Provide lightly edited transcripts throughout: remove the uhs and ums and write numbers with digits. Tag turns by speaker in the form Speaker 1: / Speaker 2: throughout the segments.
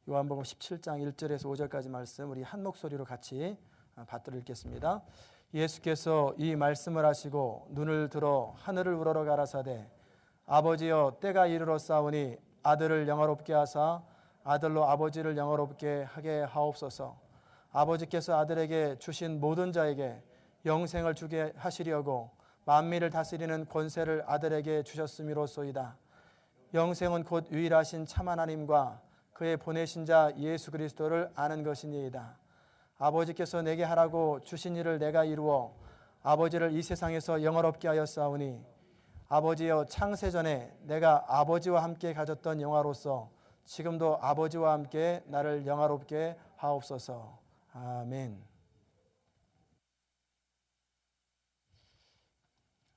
Speaker 1: 요한복음 17장 1절에서 5절까지 말씀 우리 한 목소리로 같이 받들어 읽겠습니다. 예수께서 이 말씀을 하시고 눈을 들어 하늘을 우러러 가라사대 아버지여 때가 이르러 싸우니 아들을 영화롭게 하사 아들로 아버지를 영화롭게 하게 하옵소서. 아버지께서 아들에게 주신 모든 자에게 영생을 주게 하시려고 만민을 다스리는 권세를 아들에게 주셨음이로소이다. 영생은 곧 유일하신 참 하나님과 그의 보내신 자 예수 그리스도를 아는 것이니이다. 아버지께서 내게 하라고 주신 일을 내가 이루어 아버지를 이 세상에서 영화롭게 하였사오니 아버지여 창세전에 내가 아버지와 함께 가졌던 영화로서 지금도 아버지와 함께 나를 영화롭게 하옵소서. 아멘.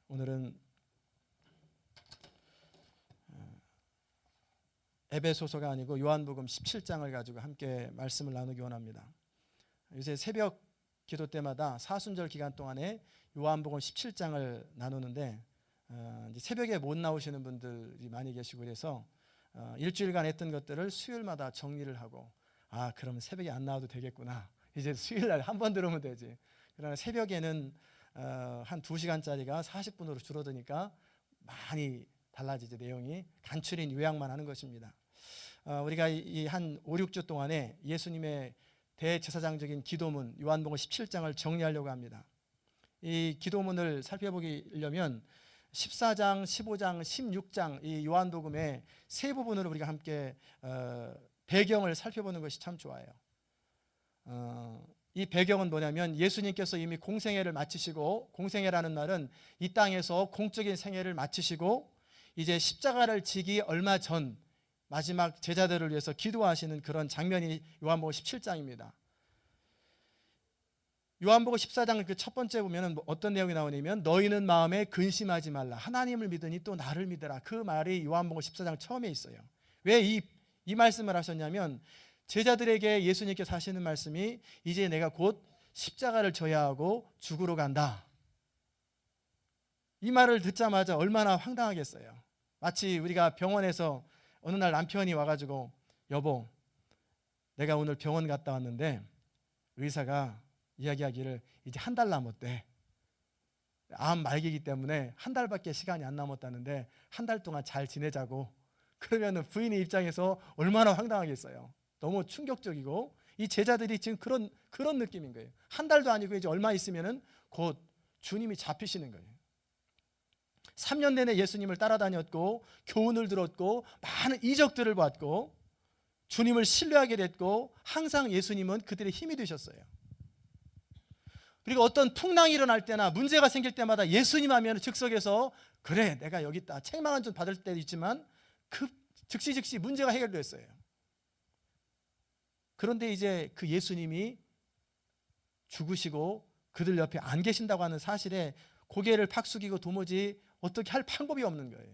Speaker 1: 오늘은 에베소서가 아니고 요한복음 17장을 가지고 함께 말씀을 나누기 원합니다. 요새 새벽 기도 때마다 사순절 기간 동안에 요한복음 17장을 나누는데 이제 새벽에 못 나오시는 분들이 많이 계시고 그래서 일주일간 했던 것들을 수요일마다 정리를 하고 그러면 새벽에 안 나와도 되겠구나. 이제 수요일날 한 번 들으면 되지. 그러나 새벽에는 한 2시간짜리가 40분으로 줄어드니까 많이 달라지죠. 내용이 간추린 요약만 하는 것입니다. 우리가 이 한 5, 6주 동안에 예수님의 대제사장적인 기도문 요한복음 17장을 정리하려고 합니다. 이 기도문을 살펴보려면 14장, 15장, 16장 이 요한복음의 세 부분으로 우리가 함께 배경을 살펴보는 것이 참 좋아요. 이 배경은 뭐냐면 예수님께서 이미 공생애를 마치시고 공생애라는 날은 이 땅에서 공적인 생애를 마치시고 이제 십자가를 지기 얼마 전 마지막 제자들을 위해서 기도하시는 그런 장면이 요한복음 17장입니다. 요한복음 14장 그 첫 번째 보면은 어떤 내용이 나오냐면 너희는 마음에 근심하지 말라. 하나님을 믿으니 또 나를 믿으라. 그 말이 요한복음 14장 처음에 있어요. 왜 이 말씀을 하셨냐면 제자들에게 예수님께서 하시는 말씀이 이제 내가 곧 십자가를 져야 하고 죽으러 간다. 이 말을 듣자마자 얼마나 황당하겠어요. 마치 우리가 병원에서 어느 날 남편이 와가지고 여보 내가 오늘 병원 갔다 왔는데 의사가 이야기하기를 이제 한 달 남았대. 암 말기이기 때문에 한 달밖에 시간이 안 남았다는데 한 달 동안 잘 지내자고. 그러면 부인의 입장에서 얼마나 황당하겠어요. 너무 충격적이고 이 제자들이 지금 그런 느낌인 거예요. 한 달도 아니고 이제 얼마 있으면은 곧 주님이 잡히시는 거예요. 3년 내내 예수님을 따라다녔고 교훈을 들었고 많은 이적들을 봤고 주님을 신뢰하게 됐고 항상 예수님은 그들의 힘이 되셨어요. 그리고 어떤 풍랑이 일어날 때나 문제가 생길 때마다 예수님 하면 즉석에서 그래 내가 여기 있다 책망 한 점 받을 때도 있지만 즉시 문제가 해결됐어요. 그런데 이제 그 예수님이 죽으시고 그들 옆에 안 계신다고 하는 사실에 고개를 팍 숙이고 도무지 어떻게 할 방법이 없는 거예요.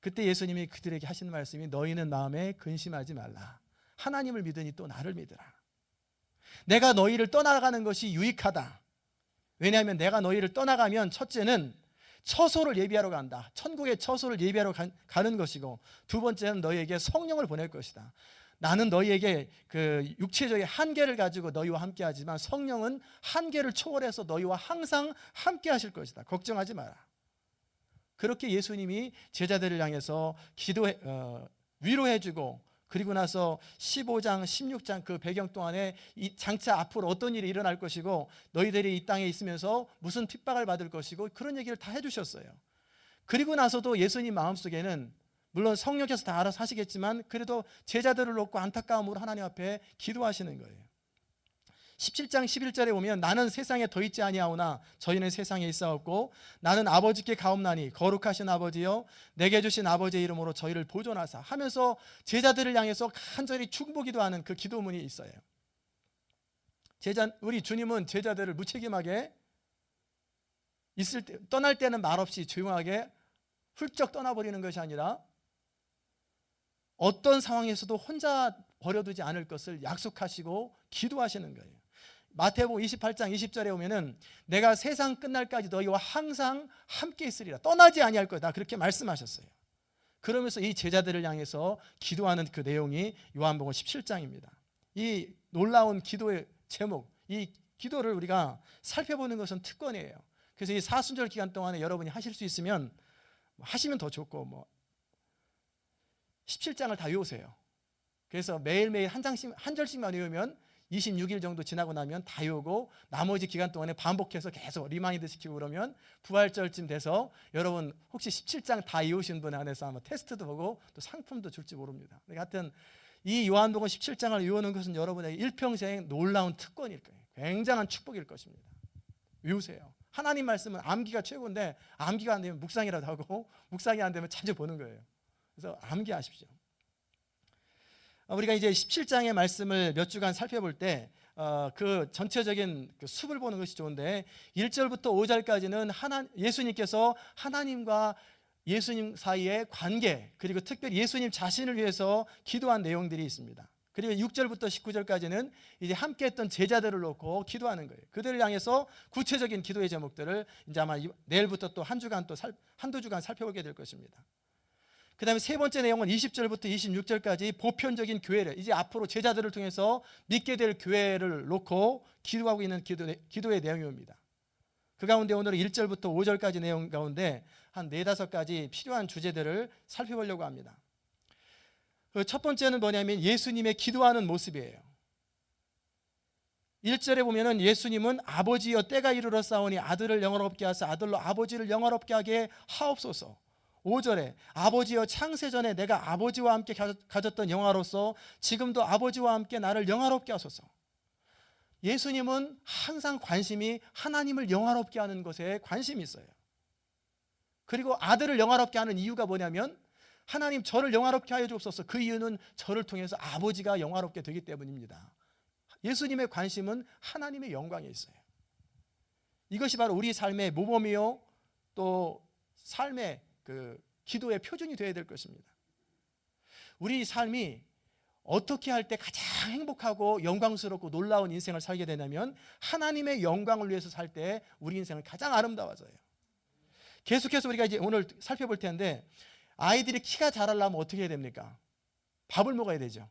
Speaker 1: 그때 예수님이 그들에게 하시는 말씀이 너희는 마음에 근심하지 말라. 하나님을 믿으니 또 나를 믿으라. 내가 너희를 떠나가는 것이 유익하다. 왜냐하면 내가 너희를 떠나가면 첫째는 처소를 예비하러 간다. 천국의 처소를 예비하러 가는 것이고 두 번째는 너희에게 성령을 보낼 것이다. 나는 너희에게 그 육체적인 한계를 가지고 너희와 함께 하지만 성령은 한계를 초월해서 너희와 항상 함께 하실 것이다. 걱정하지 마라. 그렇게 예수님이 제자들을 향해서 위로해주고 그리고 나서 15장, 16장 그 배경 동안에 이 장차 앞으로 어떤 일이 일어날 것이고 너희들이 이 땅에 있으면서 무슨 핍박을 받을 것이고 그런 얘기를 다 해주셨어요. 그리고 나서도 예수님 마음속에는 물론 성령께서 다 알아서 하시겠지만 그래도 제자들을 놓고 안타까움으로 하나님 앞에 기도하시는 거예요. 17장 11절에 보면 나는 세상에 더 있지 아니하오나 저희는 세상에 있사옵고 나는 아버지께 가옵나니 거룩하신 아버지여 내게 주신 아버지의 이름으로 저희를 보존하사 하면서 제자들을 향해서 간절히 충고기도하는 그 기도문이 있어요. 우리 주님은 제자들을 무책임하게 있을 때 떠날 때는 말없이 조용하게 훌쩍 떠나버리는 것이 아니라 어떤 상황에서도 혼자 버려두지 않을 것을 약속하시고 기도하시는 거예요. 마태복음 28장 20절에 보면은 내가 세상 끝날까지 너희와 항상 함께 있으리라. 떠나지 아니할 거다. 그렇게 말씀하셨어요. 그러면서 이 제자들을 향해서 기도하는 그 내용이 요한복음 17장입니다. 이 놀라운 기도의 제목, 이 기도를 우리가 살펴보는 것은 특권이에요. 그래서 이 사순절 기간 동안에 여러분이 하실 수 있으면 하시면 더 좋고 17장을 다 외우세요. 그래서 매일매일 한 절씩만 외우면 26일 정도 지나고 나면 다 외우고 나머지 기간 동안에 반복해서 계속 리마인드 시키고 그러면 부활절쯤 돼서 여러분 혹시 17장 다 외우신 분 안에서 아마 테스트도 보고 또 상품도 줄지 모릅니다. 하여튼 이 요한복음 17장을 외우는 것은 여러분에게 일평생 놀라운 특권일 거예요. 굉장한 축복일 것입니다. 외우세요. 하나님 말씀은 암기가 최고인데 암기가 안 되면 묵상이라도 하고 묵상이 안 되면 자주 보는 거예요. 그래서 암기하십시오. 우리가 이제 17장의 말씀을 몇 주간 살펴볼 때 그 전체적인 그 숲을 보는 것이 좋은데 1절부터 5절까지는 예수님께서 하나님과 예수님 사이의 관계, 그리고 특별히 예수님 자신을 위해서 기도한 내용들이 있습니다. 그리고 6절부터 19절까지는 이제 함께 했던 제자들을 놓고 기도하는 거예요. 그들을 향해서 구체적인 기도의 제목들을 이제 아마 내일부터 또 한두 주간 살펴보게 될 것입니다. 그 다음에 세 번째 내용은 20절부터 26절까지 보편적인 교회를, 이제 앞으로 제자들을 통해서 믿게 될 교회를 놓고 기도하고 있는 기도의 내용입니다. 그 가운데 오늘은 1절부터 5절까지 내용 가운데 한 4-5가지 필요한 주제들을 살펴보려고 합니다. 첫 번째는 뭐냐면 예수님의 기도하는 모습이에요. 1절에 보면은 예수님은 아버지여 때가 이르러 싸우니 아들을 영화롭게 하사 아들로 아버지를 영화롭게 하게 하옵소서. 5절에 아버지여 창세전에 내가 아버지와 함께 가졌던 영화로서 지금도 아버지와 함께 나를 영화롭게 하소서. 예수님은 항상 관심이 하나님을 영화롭게 하는 것에 관심이 있어요. 그리고 아들을 영화롭게 하는 이유가 뭐냐면 하나님 저를 영화롭게 하여 주옵소서. 그 이유는 저를 통해서 아버지가 영화롭게 되기 때문입니다. 예수님의 관심은 하나님의 영광에 있어요. 이것이 바로 우리 삶의 모범이요 또 삶의 그 기도의 표준이 되어야 될 것입니다. 우리 삶이 어떻게 할 때 가장 행복하고 영광스럽고 놀라운 인생을 살게 되냐면 하나님의 영광을 위해서 살 때 우리 인생은 가장 아름다워져요. 계속해서 우리가 이제 오늘 살펴볼 텐데 아이들이 키가 자라려면 어떻게 해야 됩니까? 밥을 먹어야 되죠.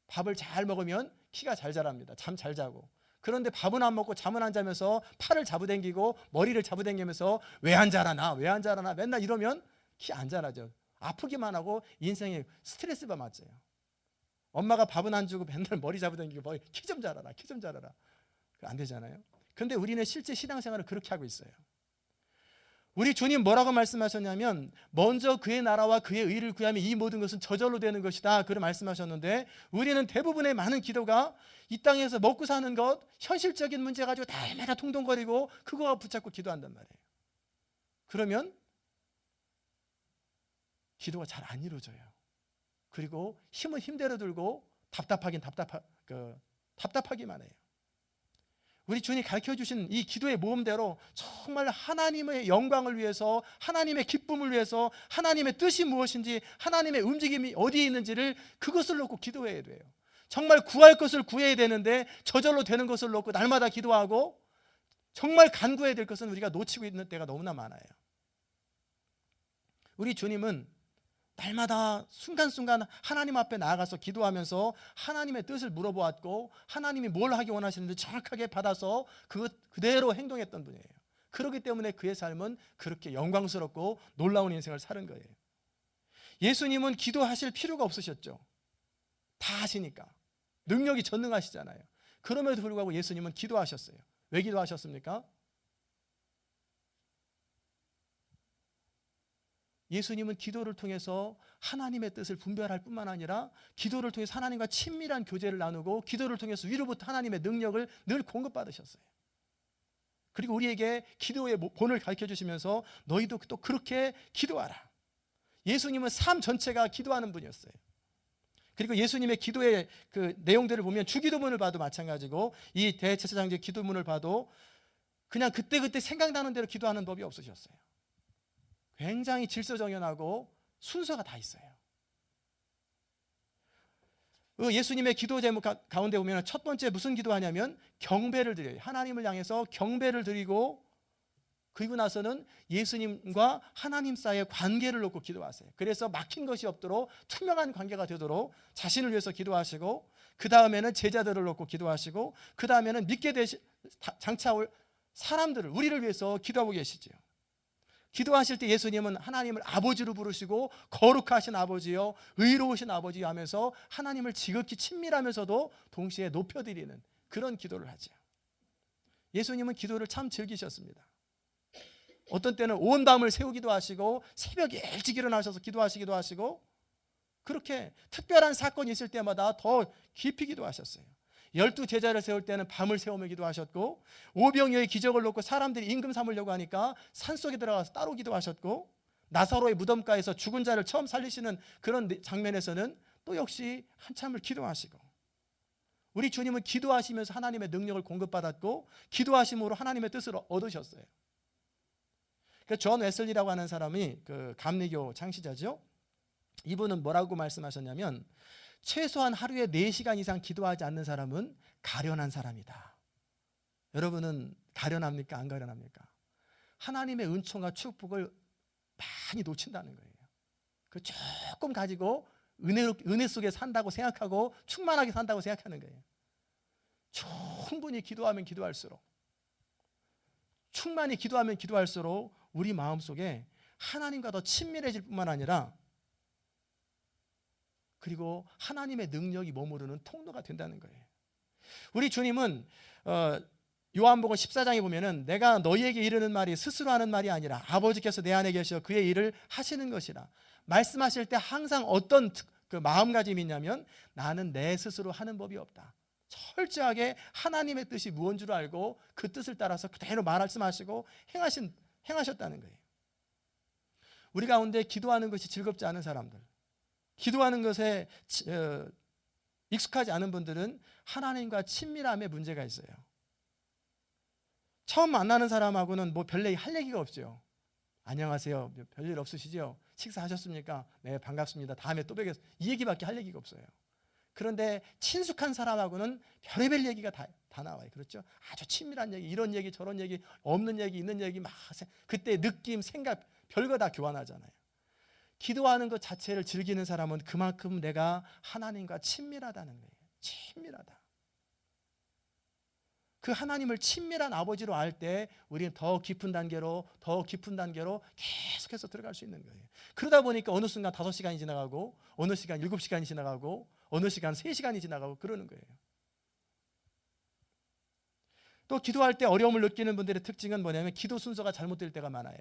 Speaker 1: 밥을 잘 먹으면 키가 잘 자랍니다. 잠 잘 자고. 그런데 밥은 안 먹고 잠은 안 자면서 팔을 잡아당기고 머리를 잡아당기면서 왜 안 자라나 왜 안 자라나 맨날 이러면 키 안 자라죠. 아프기만 하고 인생에 스트레스가 맞아요. 엄마가 밥은 안 주고 맨날 머리 잡아당기고 키 좀 자라라 키 좀 자라라 안 되잖아요. 그런데 우리는 실제 신앙생활을 그렇게 하고 있어요. 우리 주님 뭐라고 말씀하셨냐면 먼저 그의 나라와 그의 의를 구하면 이 모든 것은 저절로 되는 것이다 그렇게 말씀하셨는데 우리는 대부분의 많은 기도가 이 땅에서 먹고 사는 것 현실적인 문제 가지고 날마다 통통거리고 그거와 붙잡고 기도한단 말이에요. 그러면 기도가 잘 안 이루어져요. 그리고 힘은 힘대로 들고 답답하기만 해요. 우리 주님이 가르쳐주신 이 기도의 모험대로 정말 하나님의 영광을 위해서 하나님의 기쁨을 위해서 하나님의 뜻이 무엇인지 하나님의 움직임이 어디에 있는지를 그것을 놓고 기도해야 돼요. 정말 구할 것을 구해야 되는데 저절로 되는 것을 놓고 날마다 기도하고 정말 간구해야 될 것은 우리가 놓치고 있는 때가 너무나 많아요. 우리 주님은 날마다 순간순간 하나님 앞에 나아가서 기도하면서 하나님의 뜻을 물어보았고 하나님이 뭘 하기 원하시는지 정확하게 받아서 그것 그대로 행동했던 분이에요. 그렇기 때문에 그의 삶은 그렇게 영광스럽고 놀라운 인생을 사는 거예요. 예수님은 기도하실 필요가 없으셨죠. 다 하시니까. 능력이 전능하시잖아요. 그럼에도 불구하고 예수님은 기도하셨어요. 왜 기도하셨습니까? 예수님은 기도를 통해서 하나님의 뜻을 분별할 뿐만 아니라 기도를 통해서 하나님과 친밀한 교제를 나누고 기도를 통해서 위로부터 하나님의 능력을 늘 공급받으셨어요. 그리고 우리에게 기도의 본을 가르쳐 주시면서 너희도 또 그렇게 기도하라. 예수님은 삶 전체가 기도하는 분이었어요. 그리고 예수님의 기도의 그 내용들을 보면 주기도문을 봐도 마찬가지고 이 대제사장제 기도문을 봐도 그냥 그때그때 생각나는 대로 기도하는 법이 없으셨어요. 굉장히 질서정연하고 순서가 다 있어요. 예수님의 기도 제목 가운데 보면 첫 번째 무슨 기도하냐면 경배를 드려요. 하나님을 향해서 경배를 드리고 그리고 나서는 예수님과 하나님 사이의 관계를 놓고 기도하세요. 그래서 막힌 것이 없도록 투명한 관계가 되도록 자신을 위해서 기도하시고, 그 다음에는 제자들을 놓고 기도하시고, 그 다음에는 믿게 장차 올 사람들을, 우리를 위해서 기도하고 계시죠. 기도하실 때 예수님은 하나님을 아버지로 부르시고 거룩하신 아버지요, 의로우신 아버지요 하면서 하나님을 지극히 친밀하면서도 동시에 높여드리는 그런 기도를 하죠. 예수님은 기도를 참 즐기셨습니다. 어떤 때는 온 밤을 새우기도 하시고 새벽에 일찍 일어나셔서 기도하시기도 하시고, 그렇게 특별한 사건이 있을 때마다 더 깊이 기도하셨어요. 12 제자를 세울 때는 밤을 새우며 기도하셨고, 오병이어의 기적을 놓고 사람들이 임금 삼으려고 하니까 산속에 들어가서 따로 기도하셨고, 나사로의 무덤가에서 죽은 자를 처음 살리시는 그런 장면에서는 또 역시 한참을 기도하시고, 우리 주님은 기도하시면서 하나님의 능력을 공급받았고 기도하심으로 하나님의 뜻을 얻으셨어요. 존 웨슬리라고 하는 사람이 그 감리교 창시자죠. 이분은 뭐라고 말씀하셨냐면, 최소한 하루에 4시간 이상 기도하지 않는 사람은 가련한 사람이다. 여러분은 가련합니까? 안 가련합니까? 하나님의 은총과 축복을 많이 놓친다는 거예요. 그 조금 가지고 은혜 속에 산다고 생각하고 충만하게 산다고 생각하는 거예요. 충분히 기도하면 기도할수록, 충만히 기도하면 기도할수록 우리 마음속에 하나님과 더 친밀해질 뿐만 아니라, 그리고 하나님의 능력이 머무르는 통로가 된다는 거예요. 우리 주님은 요한복음 14장에 보면은 내가 너희에게 이르는 말이 스스로 하는 말이 아니라 아버지께서 내 안에 계셔 그의 일을 하시는 것이라 말씀하실 때 항상 어떤 그 마음가짐이 있냐면, 나는 내 스스로 하는 법이 없다. 철저하게 하나님의 뜻이 무엇인 줄 알고 그 뜻을 따라서 그대로 말씀하시고 행하셨다는 거예요. 우리 가운데 기도하는 것이 즐겁지 않은 사람들, 기도하는 것에 익숙하지 않은 분들은 하나님과 친밀함에 문제가 있어요. 처음 만나는 사람하고는 뭐 별 얘기 할 얘기가 없죠. 안녕하세요, 별일 없으시죠? 식사하셨습니까? 네, 반갑습니다. 다음에 또 뵙겠습니다. 이 얘기밖에 할 얘기가 없어요. 그런데 친숙한 사람하고는 별의별 얘기가 다 나와요. 그렇죠? 아주 친밀한 얘기, 이런 얘기 저런 얘기, 없는 얘기 있는 얘기 막, 그때 느낌 생각 별거 다 교환하잖아요. 기도하는 것 자체를 즐기는 사람은 그만큼 내가 하나님과 친밀하다는 거예요. 친밀하다. 그 하나님을 친밀한 아버지로 알 때 우리는 더 깊은 단계로 계속해서 들어갈 수 있는 거예요. 그러다 보니까 어느 순간 5시간이 지나가고, 어느 시간 7시간이 지나가고, 어느 시간 3시간이 지나가고 그러는 거예요. 또 기도할 때 어려움을 느끼는 분들의 특징은 뭐냐면, 기도 순서가 잘못될 때가 많아요.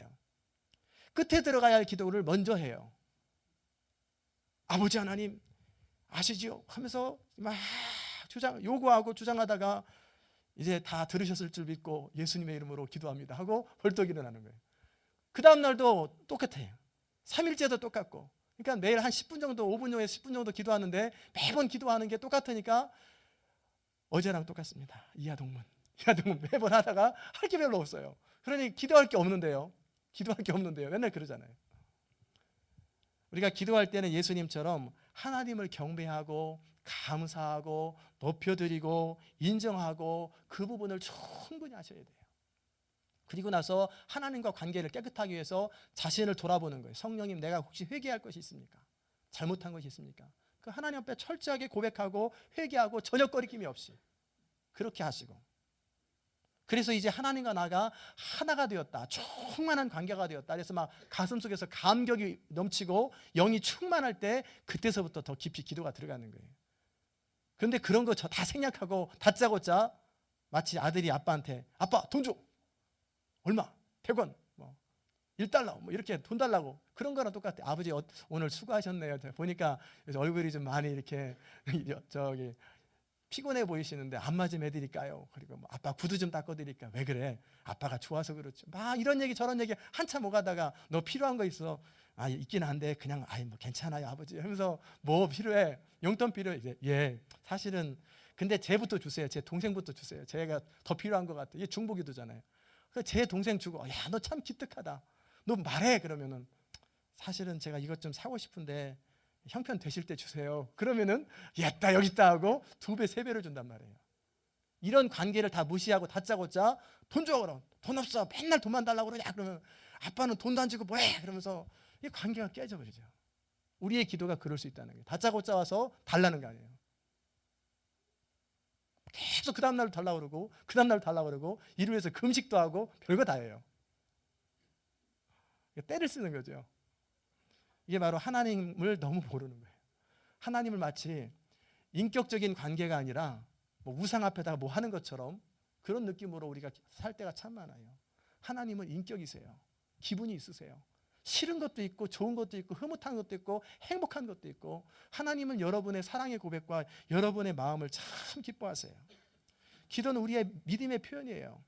Speaker 1: 끝에 들어가야 할 기도를 먼저 해요. 아버지 하나님 아시지요? 하면서 막 요구하고 주장하다가 이제 다 들으셨을 줄 믿고 예수님의 이름으로 기도합니다 하고 벌떡 일어나는 거예요. 그 다음 날도 똑같아요. 3일째도 똑같고. 그러니까 매일 한 10분 정도, 5분 정도, 10분 정도 기도하는데 매번 기도하는 게 똑같으니까 어제랑 똑같습니다. 이하동문 매번 하다가 할 게 별로 없어요. 그러니 기도할 게 없는데요. 맨날 그러잖아요. 우리가 기도할 때는 예수님처럼 하나님을 경배하고 감사하고 높여드리고 인정하고 그 부분을 충분히 하셔야 돼요. 그리고 나서 하나님과 관계를 깨끗하게 위해서 자신을 돌아보는 거예요. 성령님, 내가 혹시 회개할 것이 있습니까? 잘못한 것이 있습니까? 그 하나님 앞에 철저하게 고백하고 회개하고 전혀 꺼리낌이 없이 그렇게 하시고, 그래서 이제 하나님과 나가 하나가 되었다, 충만한 관계가 되었다. 그래서 막 가슴속에서 감격이 넘치고 영이 충만할 때 그때서부터 더 깊이 기도가 들어가는 거예요. 그런데 그런 거 다 생략하고 다짜고짜 마치 아들이 아빠한테 아빠 돈 줘, 얼마 100원 뭐 1달러 뭐 이렇게 돈 달라고, 그런 거랑 똑같아. 아버지 오늘 수고하셨네요. 보니까 얼굴이 좀 많이 이렇게 저기 피곤해 보이시는데 안마 좀 해드릴까요? 그리고 뭐 아빠 구두 좀 닦아드릴까? 왜 그래? 아빠가 좋아서 그렇죠. 막 이런 얘기 저런 얘기 한참 오가다가 너 필요한 거 있어? 아, 있긴 한데 그냥 뭐 괜찮아요 아버지 하면서 뭐 필요해? 용돈 필요해? 이제 예, 사실은 근데 쟤부터 주세요. 제 동생부터 주세요. 제가 더 필요한 것 같아. 이게 중보기도잖아요. 그래서 제 동생 주고, 야, 너 참 기특하다. 너 말해. 그러면은 사실은 제가 이것 좀 사고 싶은데 형편 되실 때 주세요. 그러면은 야, 여기 있다 하고 2배, 3배를 준단 말이에요. 이런 관계를 다 무시하고 다짜고짜 돈 줘 그럼. 돈 없어. 맨날 돈만 달라고 그러냐. 그러면 아빠는 돈도 안 주고 뭐해. 그러면서 이 관계가 깨져버리죠. 우리의 기도가 그럴 수 있다는 거예요. 다짜고짜 와서 달라는 거 아니에요. 계속 그 다음날 달라고 그러고 그 다음날 달라고 그러고 이를 위해서 금식도 하고 별거 다 해요. 때를 쓰는 거죠. 이게 바로 하나님을 너무 모르는 거예요. 하나님을 마치 인격적인 관계가 아니라 뭐 우상 앞에다가 뭐 하는 것처럼 그런 느낌으로 우리가 살 때가 참 많아요. 하나님은 인격이세요. 기분이 있으세요. 싫은 것도 있고 좋은 것도 있고 흐뭇한 것도 있고 행복한 것도 있고 하나님은 여러분의 사랑의 고백과 여러분의 마음을 참 기뻐하세요. 기도는 우리의 믿음의 표현이에요.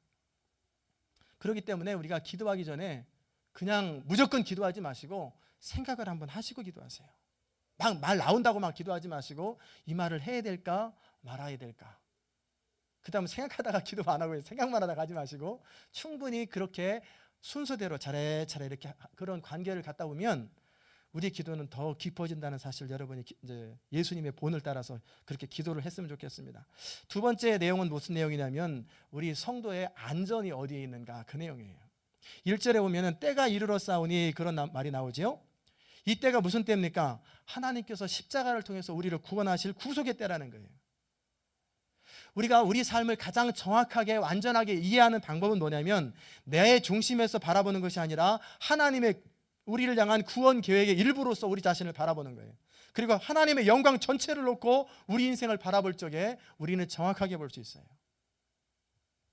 Speaker 1: 그렇기 때문에 우리가 기도하기 전에 그냥 무조건 기도하지 마시고 생각을 한번 하시고 기도하세요. 막 말 나온다고 막 기도하지 마시고 이 말을 해야 될까 말아야 될까. 그 다음에 생각하다가 기도 안 하고 생각만 하다가 하지 마시고 충분히 그렇게 순서대로 차례차례 이렇게 그런 관계를 갖다 보면 우리 기도는 더 깊어진다는 사실 여러분이 이제 예수님의 본을 따라서 그렇게 기도를 했으면 좋겠습니다. 두 번째 내용은 무슨 내용이냐면 우리 성도의 안전이 어디에 있는가 그 내용이에요. 1절에 보면은 때가 이르러 싸우니 그런 말이 나오죠. 이 때가 무슨 때입니까? 하나님께서 십자가를 통해서 우리를 구원하실 구속의 때라는 거예요. 우리가 우리 삶을 가장 정확하게 완전하게 이해하는 방법은 뭐냐면 내 중심에서 바라보는 것이 아니라 하나님의 우리를 향한 구원 계획의 일부로서 우리 자신을 바라보는 거예요. 그리고 하나님의 영광 전체를 놓고 우리 인생을 바라볼 적에 우리는 정확하게 볼 수 있어요.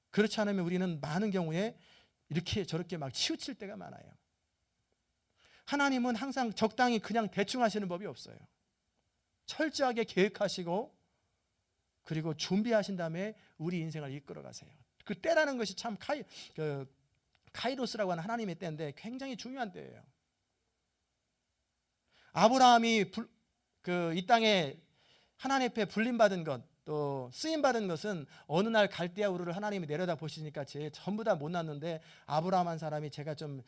Speaker 1: 그렇지 않으면 우리는 많은 경우에 이렇게 저렇게 막 치우칠 때가 많아요. 하나님은 항상 적당히 그냥 대충 하시는 법이 없어요. 철저하게 계획하시고 그리고 준비하신 다음에 우리 인생을 이끌어 가세요. 그 때라는 것이 참 카이로스라고 하는 하나님의 때인데 굉장히 중요한 때예요. 아브라함이 이 땅에 하나님 앞에 불림받은 것, 또 쓰임받은 것은 어느 날 갈대아 우르를 하나님이 내려다 보시니까 쟤 전부 다 못났는데 아브라함 한 사람이 제가 좀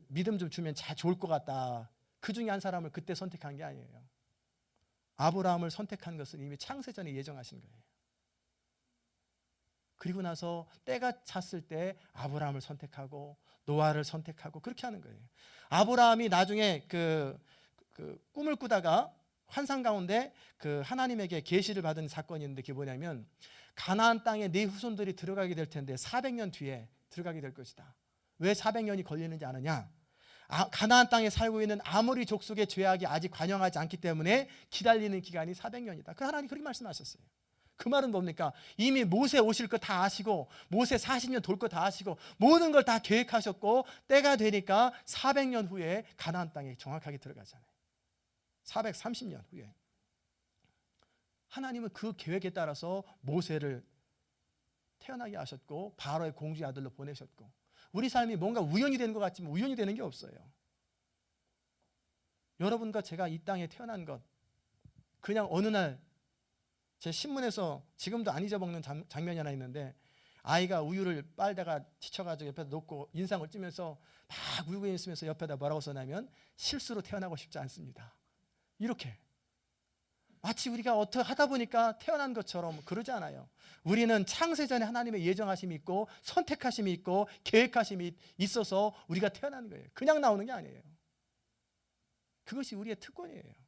Speaker 1: 믿음 좀 주면 잘 좋을 것 같다. 그 중에 한 사람을 그때 선택한 게 아니에요. 아브라함을 선택한 것은 이미 창세전에 예정하신 거예요. 그리고 나서 때가 찼을 때 아브라함을 선택하고 노아를 선택하고 그렇게 하는 거예요. 아브라함이 나중에 그 꿈을 꾸다가 환상 가운데 그 하나님에게 계시를 받은 사건이 있는데 그게 뭐냐면 가나안 땅에 네 후손들이 들어가게 될 텐데 400년 뒤에 들어가게 될 것이다. 왜 400년이 걸리는지 아느냐? 가나안 땅에 살고 있는 아모리 족속의 죄악이 아직 관영하지 않기 때문에 기다리는 기간이 400년이다. 그 하나님 그렇게 말씀하셨어요. 그 말은 뭡니까? 이미 모세 오실 거 다 아시고 모세 40년 돌 거 다 아시고 모든 걸 다 계획하셨고 때가 되니까 400년 후에 가나안 땅에 정확하게 들어가잖아요. 430년 후에 하나님은 그 계획에 따라서 모세를 태어나게 하셨고 바로의 공주의 아들로 보내셨고 우리 삶이 뭔가 우연이 되는 것 같지만 우연이 되는 게 없어요. 여러분과 제가 이 땅에 태어난 것 그냥 어느 날 제 신문에서 지금도 안 잊어먹는 장면이 하나 있는데 아이가 우유를 빨다가 지쳐가지고 옆에다 놓고 인상을 찌면서 막 울고 있으면서 옆에다 뭐라고 써냐면 실수로 태어나고 싶지 않습니다. 이렇게 마치 우리가 어떻게 하다 보니까 태어난 것처럼 그러지 않아요. 우리는 창세전에 하나님의 예정하심이 있고 선택하심이 있고 계획하심이 있어서 우리가 태어나는 거예요. 그냥 나오는 게 아니에요. 그것이 우리의 특권이에요.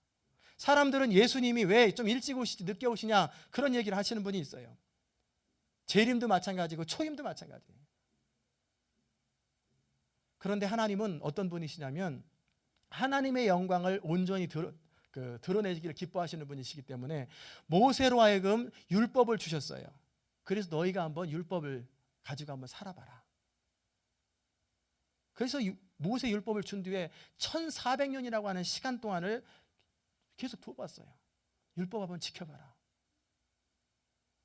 Speaker 1: 사람들은 예수님이 왜 좀 일찍 오시지 늦게 오시냐 그런 얘기를 하시는 분이 있어요. 재림도 마찬가지고 초임도 마찬가지예요. 그런데 하나님은 어떤 분이시냐면 하나님의 영광을 온전히 드러내기를 기뻐하시는 분이시기 때문에 모세로 하여금 율법을 주셨어요. 그래서 너희가 한번 율법을 가지고 한번 살아봐라. 그래서 모세 율법을 준 뒤에 1400년이라고 하는 시간 동안을 계속 두어봤어요. 율법 한번 지켜봐라.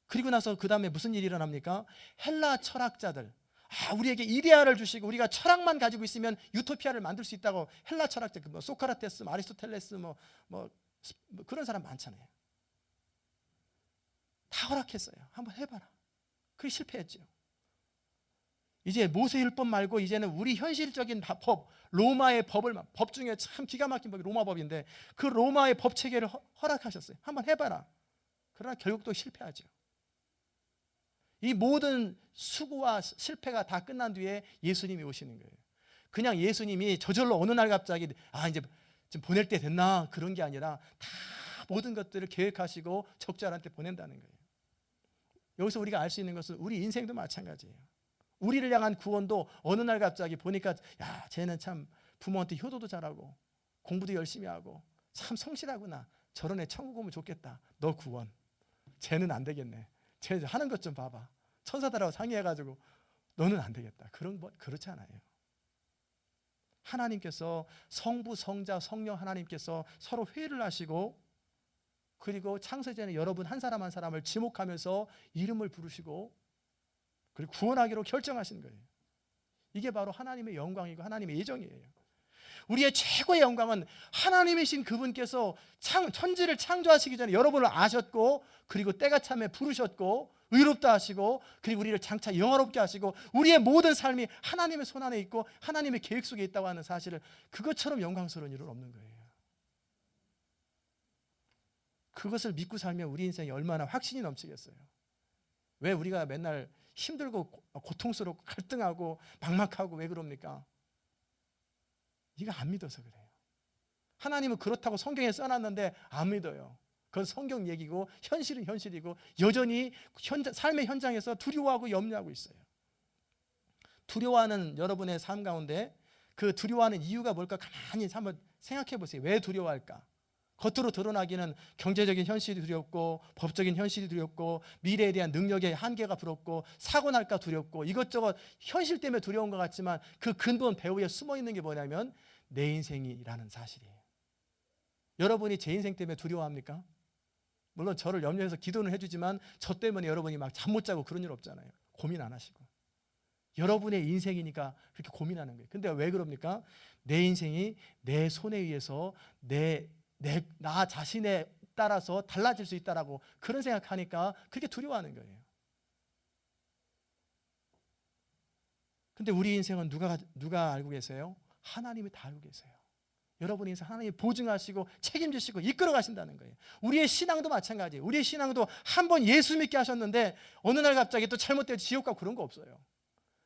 Speaker 1: 그리고 나서 그 다음에 무슨 일이 일어납니까? 헬라 철학자들 우리에게 이데아를 주시고 우리가 철학만 가지고 있으면 유토피아를 만들 수 있다고 헬라 철학자 소크라테스, 아리스토텔레스 그런 사람 많잖아요. 다 허락했어요. 한번 해봐라. 그게 실패했죠. 이제 모세율법 말고 이제는 우리 현실적인 법, 로마의 법 중에 참 기가 막힌 법이 로마 법인데 그 로마의 법 체계를 허락하셨어요. 한번 해봐라. 그러나 결국 또 실패하죠. 이 모든 수고와 실패가 다 끝난 뒤에 예수님이 오시는 거예요. 그냥 예수님이 저절로 어느 날 갑자기 이제 좀 보낼 때 됐나 그런 게 아니라 다 모든 것들을 계획하시고 적절한테 보낸다는 거예요. 여기서 우리가 알 수 있는 것은 우리 인생도 마찬가지예요. 우리를 향한 구원도 어느 날 갑자기 보니까 쟤는 참 부모한테 효도도 잘하고 공부도 열심히 하고 참 성실하구나. 저런 애 천국 오면 좋겠다. 너 구원. 쟤는 안 되겠네. 쟤 하는 것 좀 봐봐. 천사들하고 상의해가지고 너는 안 되겠다. 그렇지 않아요. 하나님께서 성부, 성자, 성령 하나님께서 서로 회의를 하시고 그리고 창세전에 여러분 한 사람 한 사람을 지목하면서 이름을 부르시고 그리고 구원하기로 결정하신 거예요. 이게 바로 하나님의 영광이고 하나님의 예정이에요. 우리의 최고의 영광은 하나님이신 그분께서 천지를 창조하시기 전에 여러분을 아셨고 그리고 때가 참에 부르셨고 의롭다 하시고 그리고 우리를 장차 영화롭게 하시고 우리의 모든 삶이 하나님의 손안에 있고 하나님의 계획 속에 있다고 하는 사실을 그것처럼 영광스러운 일은 없는 거예요. 그것을 믿고 살면 우리 인생이 얼마나 확신이 넘치겠어요. 왜 우리가 맨날 힘들고 고통스럽고 갈등하고 막막하고 왜 그럽니까? 이거 안 믿어서 그래요. 하나님은 그렇다고 성경에 써놨는데 안 믿어요. 그건 성경 얘기고 현실은 현실이고 여전히 삶의 현장에서 두려워하고 염려하고 있어요. 두려워하는 여러분의 삶 가운데 그 두려워하는 이유가 뭘까 가만히 한번 생각해 보세요. 왜 두려워할까? 겉으로 드러나기는 경제적인 현실이 두렵고 법적인 현실이 두렵고 미래에 대한 능력의 한계가 부럽고 사고 날까 두렵고 이것저것 현실 때문에 두려운 것 같지만 그 근본 배후에 숨어 있는 게 뭐냐면 내 인생이라는 사실이에요. 여러분이 제 인생 때문에 두려워합니까? 물론 저를 염려해서 기도는 해주지만 저 때문에 여러분이 막 잠 못 자고 그런 일 없잖아요. 고민 안 하시고. 여러분의 인생이니까 그렇게 고민하는 거예요. 근데 왜 그럽니까? 내 인생이 내 손에 의해서 나 자신에 따라서 달라질 수 있다라고 그런 생각하니까 그렇게 두려워하는 거예요. 근데 우리 인생은 누가 알고 계세요? 하나님이 다 알고 계세요. 여러분의 인생 하나님이 보증하시고 책임지시고 이끌어 가신다는 거예요. 우리의 신앙도 마찬가지예요. 우리의 신앙도 한 번 예수 믿게 하셨는데 어느 날 갑자기 또 잘못되어 지옥 가고 그런 거 없어요.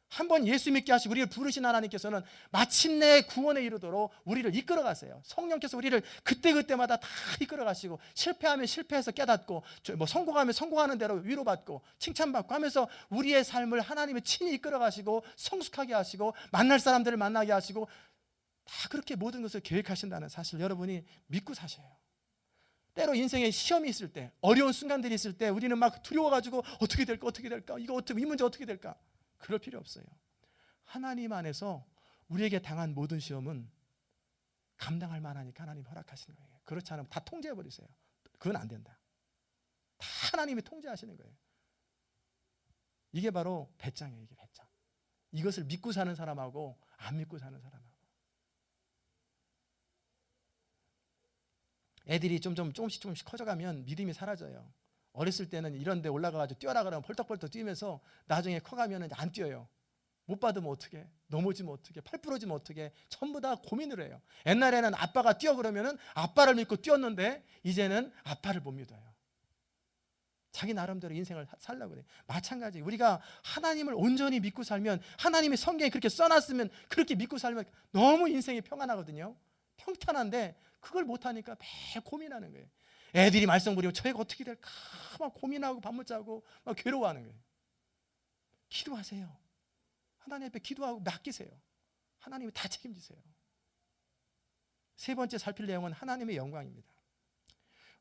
Speaker 1: 한 번 예수 믿게 하시고 우리를 부르신 하나님께서는 마침내 구원에 이르도록 우리를 이끌어 가세요. 성령께서 우리를 그때그때마다 다 이끌어 가시고 실패하면 실패해서 깨닫고 성공하면 성공하는 대로 위로받고 칭찬받고 하면서 우리의 삶을 하나님이 친히 이끌어 가시고 성숙하게 하시고 만날 사람들을 만나게 하시고 다 그렇게 모든 것을 계획하신다는 사실 여러분이 믿고 사셔요. 때로 인생에 시험이 있을 때 어려운 순간들이 있을 때 우리는 막 두려워가지고 어떻게 될까 이 문제 어떻게 될까 그럴 필요 없어요. 하나님 안에서 우리에게 당한 모든 시험은 감당할 만하니까 하나님 허락하시는 거예요. 그렇지 않으면 다 통제해버리세요. 그건 안 된다. 다 하나님이 통제하시는 거예요. 이게 바로 배짱이에요. 이게 배짱. 이것을 믿고 사는 사람하고 안 믿고 사는 사람하고. 애들이 조금씩 커져가면 믿음이 사라져요. 어렸을 때는 이런 데 올라가가지고 뛰어라 그러면 펄떡펄떡 뛰면서 나중에 커가면 안 뛰어요. 못 받으면 어떻게, 넘어지면 어떻게, 팔 부러지면 어떻게, 전부 다 고민을 해요. 옛날에는 아빠가 뛰어 그러면은 아빠를 믿고 뛰었는데 이제는 아빠를 못 믿어요. 자기 나름대로 인생을 살려고 그래요. 마찬가지 우리가 하나님을 온전히 믿고 살면 하나님의 성경에 그렇게 써놨으면 그렇게 믿고 살면 너무 인생이 평안하거든요. 평탄한데 그걸 못하니까 매일 고민하는 거예요. 애들이 말썽 부리고 저희가 어떻게 될까 막 고민하고 밤 못 자고 막 괴로워하는 거예요. 기도하세요. 하나님 앞에 기도하고 맡기세요. 하나님이 다 책임지세요. 세 번째 살필 내용은 하나님의 영광입니다.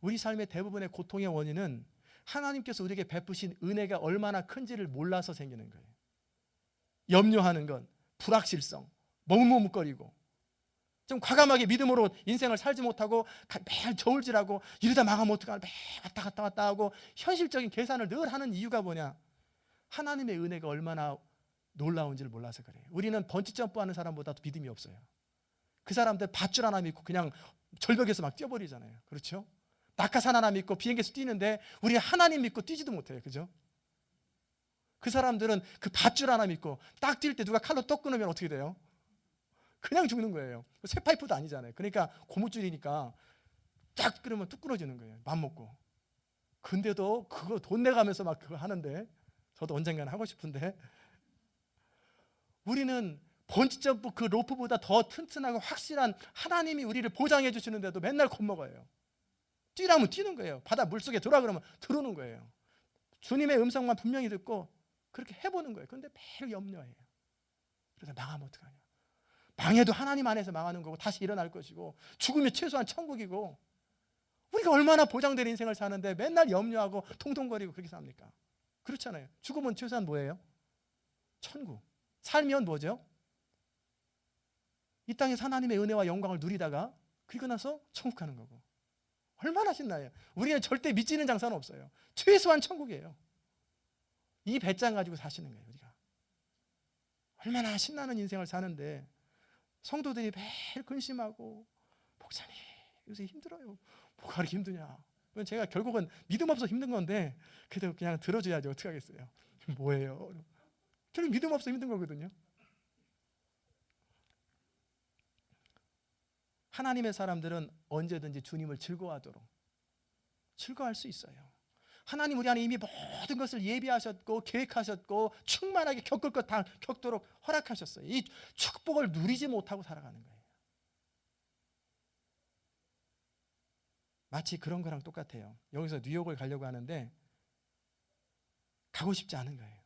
Speaker 1: 우리 삶의 대부분의 고통의 원인은 하나님께서 우리에게 베푸신 은혜가 얼마나 큰지를 몰라서 생기는 거예요. 염려하는 건 불확실성, 머뭇머뭇거리고 좀 과감하게 믿음으로 인생을 살지 못하고 매일 저울질하고 이러다 망하면 어떡하나 매일 왔다 갔다 하고 현실적인 계산을 늘 하는 이유가 뭐냐? 하나님의 은혜가 얼마나 놀라운지를 몰라서 그래요. 우리는 번지점프하는 사람보다도 믿음이 없어요. 그 사람들 밧줄 하나 믿고 그냥 절벽에서 막 뛰어버리잖아요. 그렇죠? 낙하산 하나 믿고 비행기에서 뛰는데 우리는 하나님 믿고 뛰지도 못해요. 그죠? 그 사람들은 그 밧줄 하나 믿고 딱 뛸 때 누가 칼로 떡 끊으면 어떻게 돼요? 그냥 죽는 거예요. 쇠파이프도 아니잖아요. 그러니까 고무줄이니까 딱 끊으면 뚝 끊어지는 거예요. 맘 먹고. 근데도 그거 돈 내가면서 막 그거 하는데 저도 언젠가는 하고 싶은데, 우리는 번지점프 그 로프보다 더 튼튼하고 확실한 하나님이 우리를 보장해 주시는데도 맨날 겁먹어요. 뛰라면 뛰는 거예요. 바다 물속에 들어와 그러면 들어오는 거예요. 주님의 음성만 분명히 듣고 그렇게 해보는 거예요. 그런데 매일 염려해요. 그래서 망하면 어떡하냐. 망해도 하나님 안에서 망하는 거고 다시 일어날 것이고 죽으면 최소한 천국이고, 우리가 얼마나 보장된 인생을 사는데 맨날 염려하고 통통거리고 그렇게 삽니까? 그렇잖아요. 죽으면 최소한 뭐예요? 천국. 살면 뭐죠? 이 땅에서 하나님의 은혜와 영광을 누리다가 그리고 나서 천국 가는 거고. 얼마나 신나요. 우리는 절대 미치는 장사는 없어요. 최소한 천국이에요. 이 배짱 가지고 사시는 거예요. 우리가 얼마나 신나는 인생을 사는데 성도들이 매일 근심하고, 목사님 요새 힘들어요. 뭐가 그렇게 힘드냐. 제가 결국은 믿음 없어서 힘든 건데 그래도 그냥 들어줘야지 어떻게 하겠어요. 뭐예요? 결국 믿음 없어서 힘든 거거든요. 하나님의 사람들은 언제든지 주님을 즐거워하도록 즐거워할 수 있어요. 하나님 우리 안에 이미 모든 것을 예비하셨고 계획하셨고 충만하게 겪을 것 다 겪도록 허락하셨어요. 이 축복을 누리지 못하고 살아가는 거예요. 마치 그런 거랑 똑같아요. 여기서 뉴욕을 가려고 하는데 가고 싶지 않은 거예요.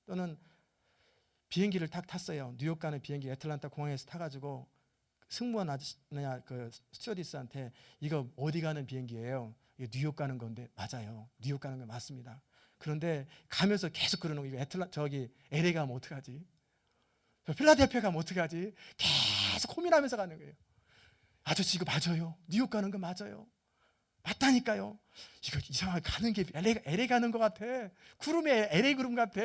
Speaker 1: 또는 비행기를 딱 탔어요. 뉴욕 가는 비행기 애틀란타 공항에서 타가지고 승무원 그 스튜어디스한테 이거 어디 가는 비행기예요? 이거 뉴욕 가는 건데. 맞아요. 뉴욕 가는 거 맞습니다. 그런데 가면서 계속 그러는 거예요. 저기 LA 가면 어떡하지? 필라델피아 가면 어떡하지? 계속 고민하면서 가는 거예요. 아저씨 이거 맞아요. 뉴욕 가는 거 맞아요. 맞다니까요. 이거 이상하게 가는 게 LA 가는 것 같아. 구름에 LA 구름 같아.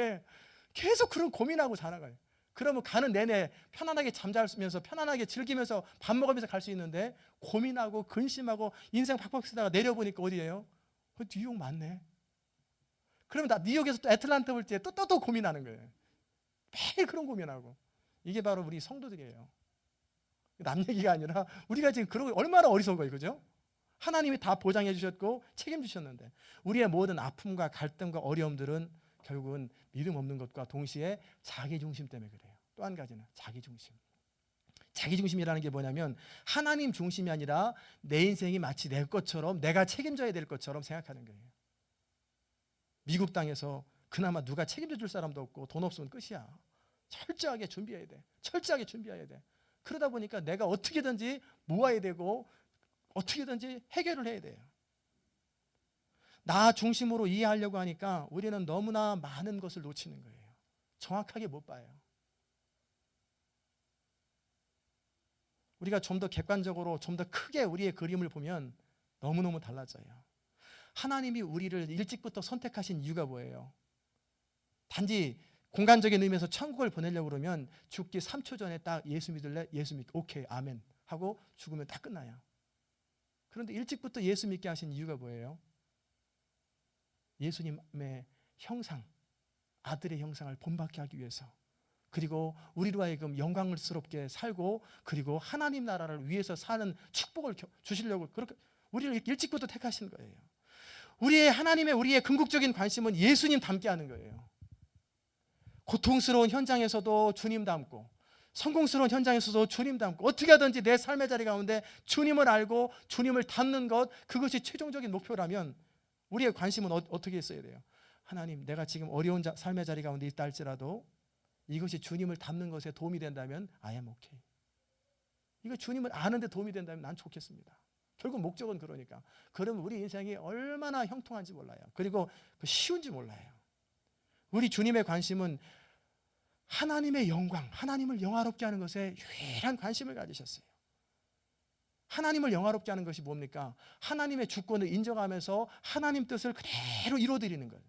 Speaker 1: 계속 그런 고민하고 살아가요. 그러면 가는 내내 편안하게 잠자면서 편안하게 즐기면서 밥 먹으면서 갈 수 있는데 고민하고 근심하고 인생 팍팍 쓰다가 내려보니까 어디예요? 뉴욕 맞네. 그러면 나 뉴욕에서 또 애틀란타 올 때 또 고민하는 거예요. 매일 그런 고민하고. 이게 바로 우리 성도들이에요. 남 얘기가 아니라 우리가 지금 그러고 얼마나 어리석어요. 그죠? 하나님이 다 보장해 주셨고 책임지셨는데 우리의 모든 아픔과 갈등과 어려움들은 결국은 믿음 없는 것과 동시에 자기중심 때문에 그래요. 또 한 가지는 자기중심. 자기중심이라는 게 뭐냐면 하나님 중심이 아니라 내 인생이 마치 내 것처럼 내가 책임져야 될 것처럼 생각하는 거예요. 미국 땅에서 그나마 누가 책임져 줄 사람도 없고 돈 없으면 끝이야. 철저하게 준비해야 돼. 철저하게 준비해야 돼. 그러다 보니까 내가 어떻게든지 모아야 되고 어떻게든지 해결을 해야 돼요. 나 중심으로 이해하려고 하니까 우리는 너무나 많은 것을 놓치는 거예요. 정확하게 못 봐요. 우리가 좀 더 객관적으로 좀 더 크게 우리의 그림을 보면 너무너무 달라져요. 하나님이 우리를 일찍부터 선택하신 이유가 뭐예요? 단지 공간적인 의미에서 천국을 보내려고 그러면 죽기 3초 전에 딱 예수 믿을래? 예수 믿 오케이 아멘 하고 죽으면 다 끝나요. 그런데 일찍부터 예수 믿게 하신 이유가 뭐예요? 예수님의 형상, 아들의 형상을 본받게 하기 위해서, 그리고 우리로 하여금 영광스럽게 살고 그리고 하나님 나라를 위해서 사는 축복을 주시려고 그렇게 우리를 일찍부터 택하신 거예요. 우리의 궁극적인 관심은 예수님 닮게 하는 거예요. 고통스러운 현장에서도 주님 닮고 성공스러운 현장에서도 주님 닮고 어떻게 하든지 내 삶의 자리 가운데 주님을 알고 주님을 닮는 것, 그것이 최종적인 목표라면 우리의 관심은 어떻게 있어야 돼요? 하나님, 내가 지금 어려운 삶의 자리 가운데 있다 할지라도 이것이 주님을 닮는 것에 도움이 된다면 I am okay. 이거 주님을 아는 데 도움이 된다면 난 좋겠습니다. 결국 목적은 그러니까. 그러면 우리 인생이 얼마나 형통한지 몰라요. 그리고 쉬운지 몰라요. 우리 주님의 관심은 하나님의 영광, 하나님을 영화롭게 하는 것에 유일한 관심을 가지셨어요. 하나님을 영화롭게 하는 것이 뭡니까? 하나님의 주권을 인정하면서 하나님 뜻을 그대로 이루어드리는 것.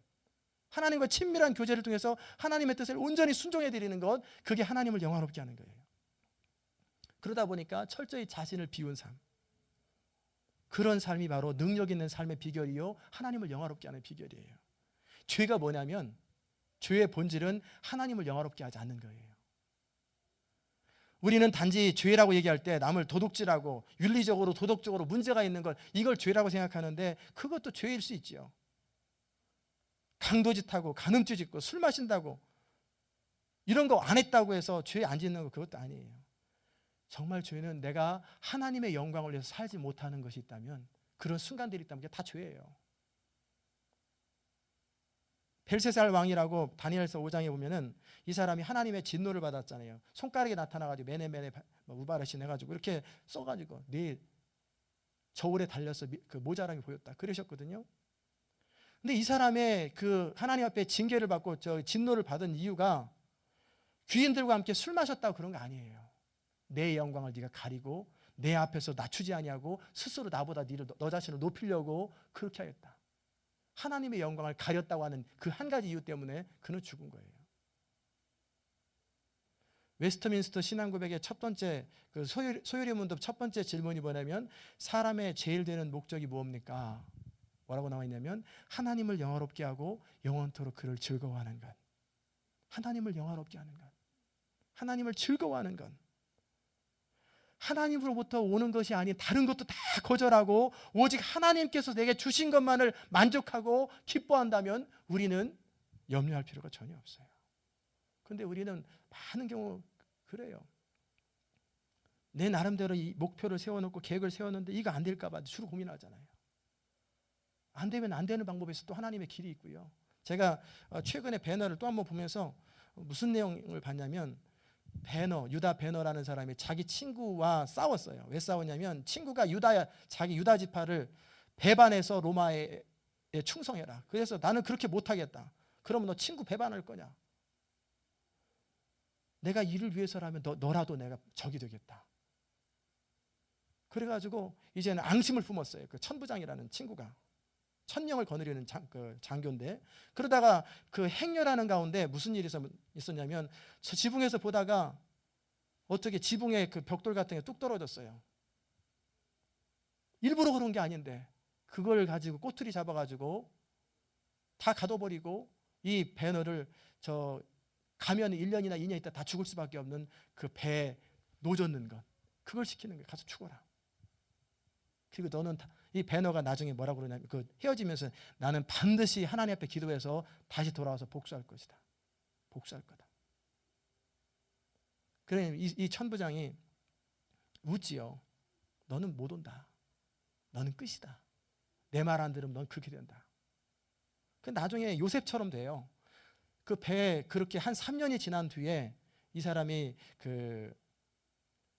Speaker 1: 하나님과 친밀한 교제를 통해서 하나님의 뜻을 온전히 순종해드리는 것, 그게 하나님을 영화롭게 하는 거예요. 그러다 보니까 철저히 자신을 비운 삶, 그런 삶이 바로 능력 있는 삶의 비결이요 하나님을 영화롭게 하는 비결이에요. 죄가 뭐냐면 죄의 본질은 하나님을 영화롭게 하지 않는 거예요. 우리는 단지 죄라고 얘기할 때 남을 도둑질하고 윤리적으로 도덕적으로 문제가 있는 걸 이걸 죄라고 생각하는데 그것도 죄일 수 있죠. 강도짓하고 간음죄 짓고 술 마신다고 이런 거 안 했다고 해서 죄 안 짓는 거 그것도 아니에요. 정말 죄는 내가 하나님의 영광을 위해서 살지 못하는 것이 있다면, 그런 순간들이 있다면 그게 다 죄예요. 벨세살 왕이라고 다니엘서 5장에 보면은 이 사람이 하나님의 진노를 받았잖아요. 손가락에 나타나가지고 메네메네 우바르신 해가지고 이렇게 써가지고 네 저울에 달려서 그 모자랑이 보였다 그러셨거든요. 근데 이 사람의 그 하나님 앞에 징계를 받고 저 진노를 받은 이유가 귀인들과 함께 술 마셨다고 그런 거 아니에요. 내 영광을 네가 가리고 내 앞에서 낮추지 아니하고 스스로 나보다 너 자신을 높이려고 그렇게 하였다. 하나님의 영광을 가렸다고 하는 그 한 가지 이유 때문에 그는 죽은 거예요. 웨스트민스터 신앙고백의 첫 번째 그 소요리 문답 첫 번째 질문이 뭐냐면, 사람의 제일 되는 목적이 무엇입니까? 뭐라고 나와 있냐면, 하나님을 영화롭게 하고 영원토록 그를 즐거워하는 것. 하나님을 영화롭게 하는 것, 하나님을 즐거워하는 것. 하나님으로부터 오는 것이 아닌 다른 것도 다 거절하고 오직 하나님께서 내게 주신 것만을 만족하고 기뻐한다면 우리는 염려할 필요가 전혀 없어요. 그런데 우리는 많은 경우 그래요. 내 나름대로 이 목표를 세워놓고 계획을 세웠는데 이거 안 될까 봐 주로 고민하잖아요. 안 되면 안 되는 방법에서 또 하나님의 길이 있고요. 제가 최근에 배너를 또 한번 보면서 무슨 내용을 봤냐면, 유다 배너라는 사람이 자기 친구와 싸웠어요. 왜 싸웠냐면, 친구가 자기 유다 지파를 배반해서 로마에 충성해라. 그래서 나는 그렇게 못하겠다. 그러면 너 친구 배반할 거냐? 내가 이를 위해서라면 너라도 내가 적이 되겠다. 그래가지고 이제는 앙심을 품었어요. 그 천부장이라는 친구가. 1000명을 거느리는 장교인데, 그러다가 그 행렬하는 가운데 무슨 일이 있었냐면, 저 지붕에서 보다가 어떻게 지붕에 그 벽돌 같은 게 뚝 떨어졌어요. 일부러 그런 게 아닌데 그걸 가지고 꼬투리 잡아가지고 다 가둬버리고 이 배너를 가면 1년이나 2년 있다 다 죽을 수밖에 없는 그 배에 노젓는 것, 그걸 시키는 거예요. 가서 죽어라. 그리고 너는 이 배너가 나중에 뭐라고 그러냐면, 헤어지면서 나는 반드시 하나님 앞에 기도해서 다시 돌아와서 복수할 것이다. 복수할 거다. 그래 이 천부장이 웃지요. 너는 못 온다. 너는 끝이다. 내 말 안 들으면 넌 그렇게 된다. 그 나중에 요셉처럼 돼요. 그 배에 그렇게 한 3년이 지난 뒤에 이 사람이 그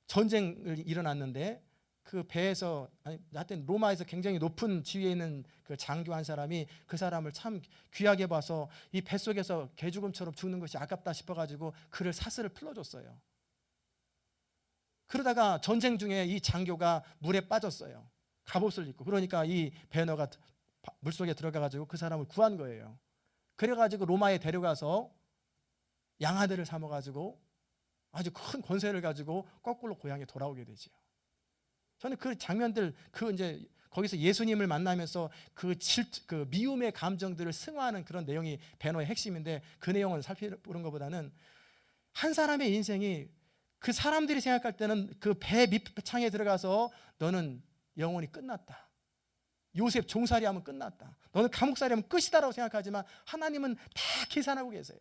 Speaker 1: 전쟁을 일어났는데, 그 배에서, 하여튼 로마에서 굉장히 높은 지위에 있는 그 장교 한 사람이 그 사람을 참 귀하게 봐서 이 뱃속에서 개죽음처럼 죽는 것이 아깝다 싶어가지고 그를 사슬을 풀어줬어요. 그러다가 전쟁 중에 이 장교가 물에 빠졌어요. 갑옷을 입고. 그러니까 이 배너가 물속에 들어가가지고 그 사람을 구한 거예요. 그래가지고 로마에 데려가서 양아들을 삼아가지고 아주 큰 권세를 가지고 거꾸로 고향에 돌아오게 되지요. 저는 그 장면들, 이제 거기서 예수님을 만나면서 그 미움의 감정들을 승화하는 그런 내용이 배너의 핵심인데, 그 내용을 살펴보는 것보다는 한 사람의 인생이 그 사람들이 생각할 때는 그 배 밑창에 들어가서 너는 영원히 끝났다. 요셉 종살이하면 끝났다. 너는 감옥살이하면 끝이다라고 생각하지만 하나님은 다 계산하고 계세요.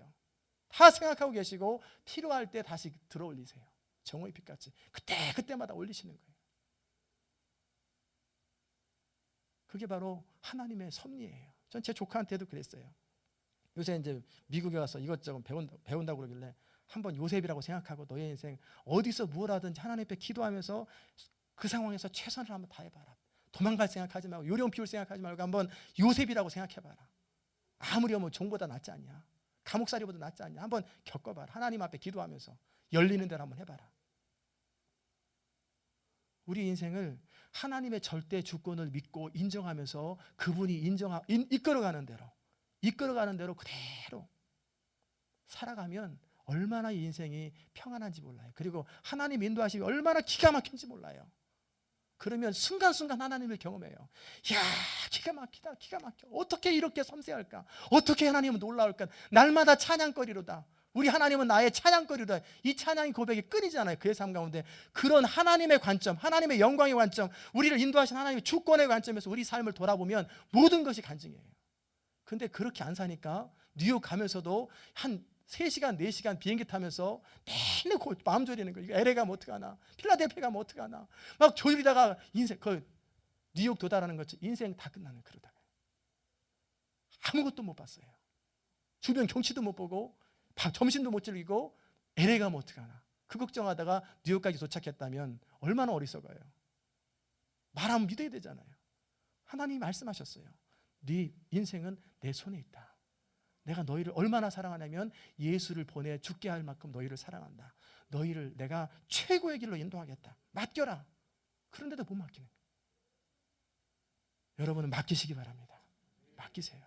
Speaker 1: 다 생각하고 계시고 필요할 때 다시 들어 올리세요. 정오의 빛같이 그때마다 올리시는 거예요. 그게 바로 하나님의 섭리예요. 전 제 조카한테도 그랬어요. 요새 이제 미국에 와서 이것저것 배운다고 그러길래 한번 요셉이라고 생각하고 너의 인생 어디서 뭘 하든지 하나님 앞에 기도하면서 그 상황에서 최선을 한번 다해봐라. 도망갈 생각하지 말고 요령 피울 생각하지 말고 한번 요셉이라고 생각해봐라. 아무리 하면 종보다 낫지 않냐, 감옥살이보다 낫지 않냐, 한번 겪어봐라. 하나님 앞에 기도하면서 열리는 대로 한번 해봐라. 우리 인생을 하나님의 절대 주권을 믿고 인정하면서 그분이 이끌어가는 대로 그대로 살아가면 얼마나 이 인생이 평안한지 몰라요. 그리고 하나님 인도하심이 얼마나 기가 막힌지 몰라요. 그러면 순간순간 하나님을 경험해요. 이야, 기가 막히다, 기가 막혀. 어떻게 이렇게 섬세할까? 어떻게 하나님은 놀라울까? 날마다 찬양거리로다. 우리 하나님은 나의 찬양거리로다. 이 찬양의 고백이 끊이지 않아요. 그의 삶 가운데 그런 하나님의 관점, 하나님의 영광의 관점, 우리를 인도하신 하나님의 주권의 관점에서 우리 삶을 돌아보면 모든 것이 간증이에요. 근데 그렇게 안 사니까 뉴욕 가면서도 한 3시간, 4시간 비행기 타면서 내내 마음 졸이는 거예요. LA 가면 어떡하나, 필라델피아 가면 어떡하나, 막 졸이다가 인생, 뉴욕 도달하는 거죠. 인생 다 끝나는, 그러다가 아무것도 못 봤어요. 주변 경치도 못 보고 점심도 못 즐기고 LA 가면 어떡하나, 그 걱정하다가 뉴욕까지 도착했다면 얼마나 어리석어요. 말하면 믿어야 되잖아요. 하나님이 말씀하셨어요. 네 인생은 내 손에 있다. 내가 너희를 얼마나 사랑하냐면 예수를 보내 죽게 할 만큼 너희를 사랑한다. 너희를 내가 최고의 길로 인도하겠다. 맡겨라. 그런데도 못 맡기는 거예요. 여러분은 맡기시기 바랍니다. 맡기세요.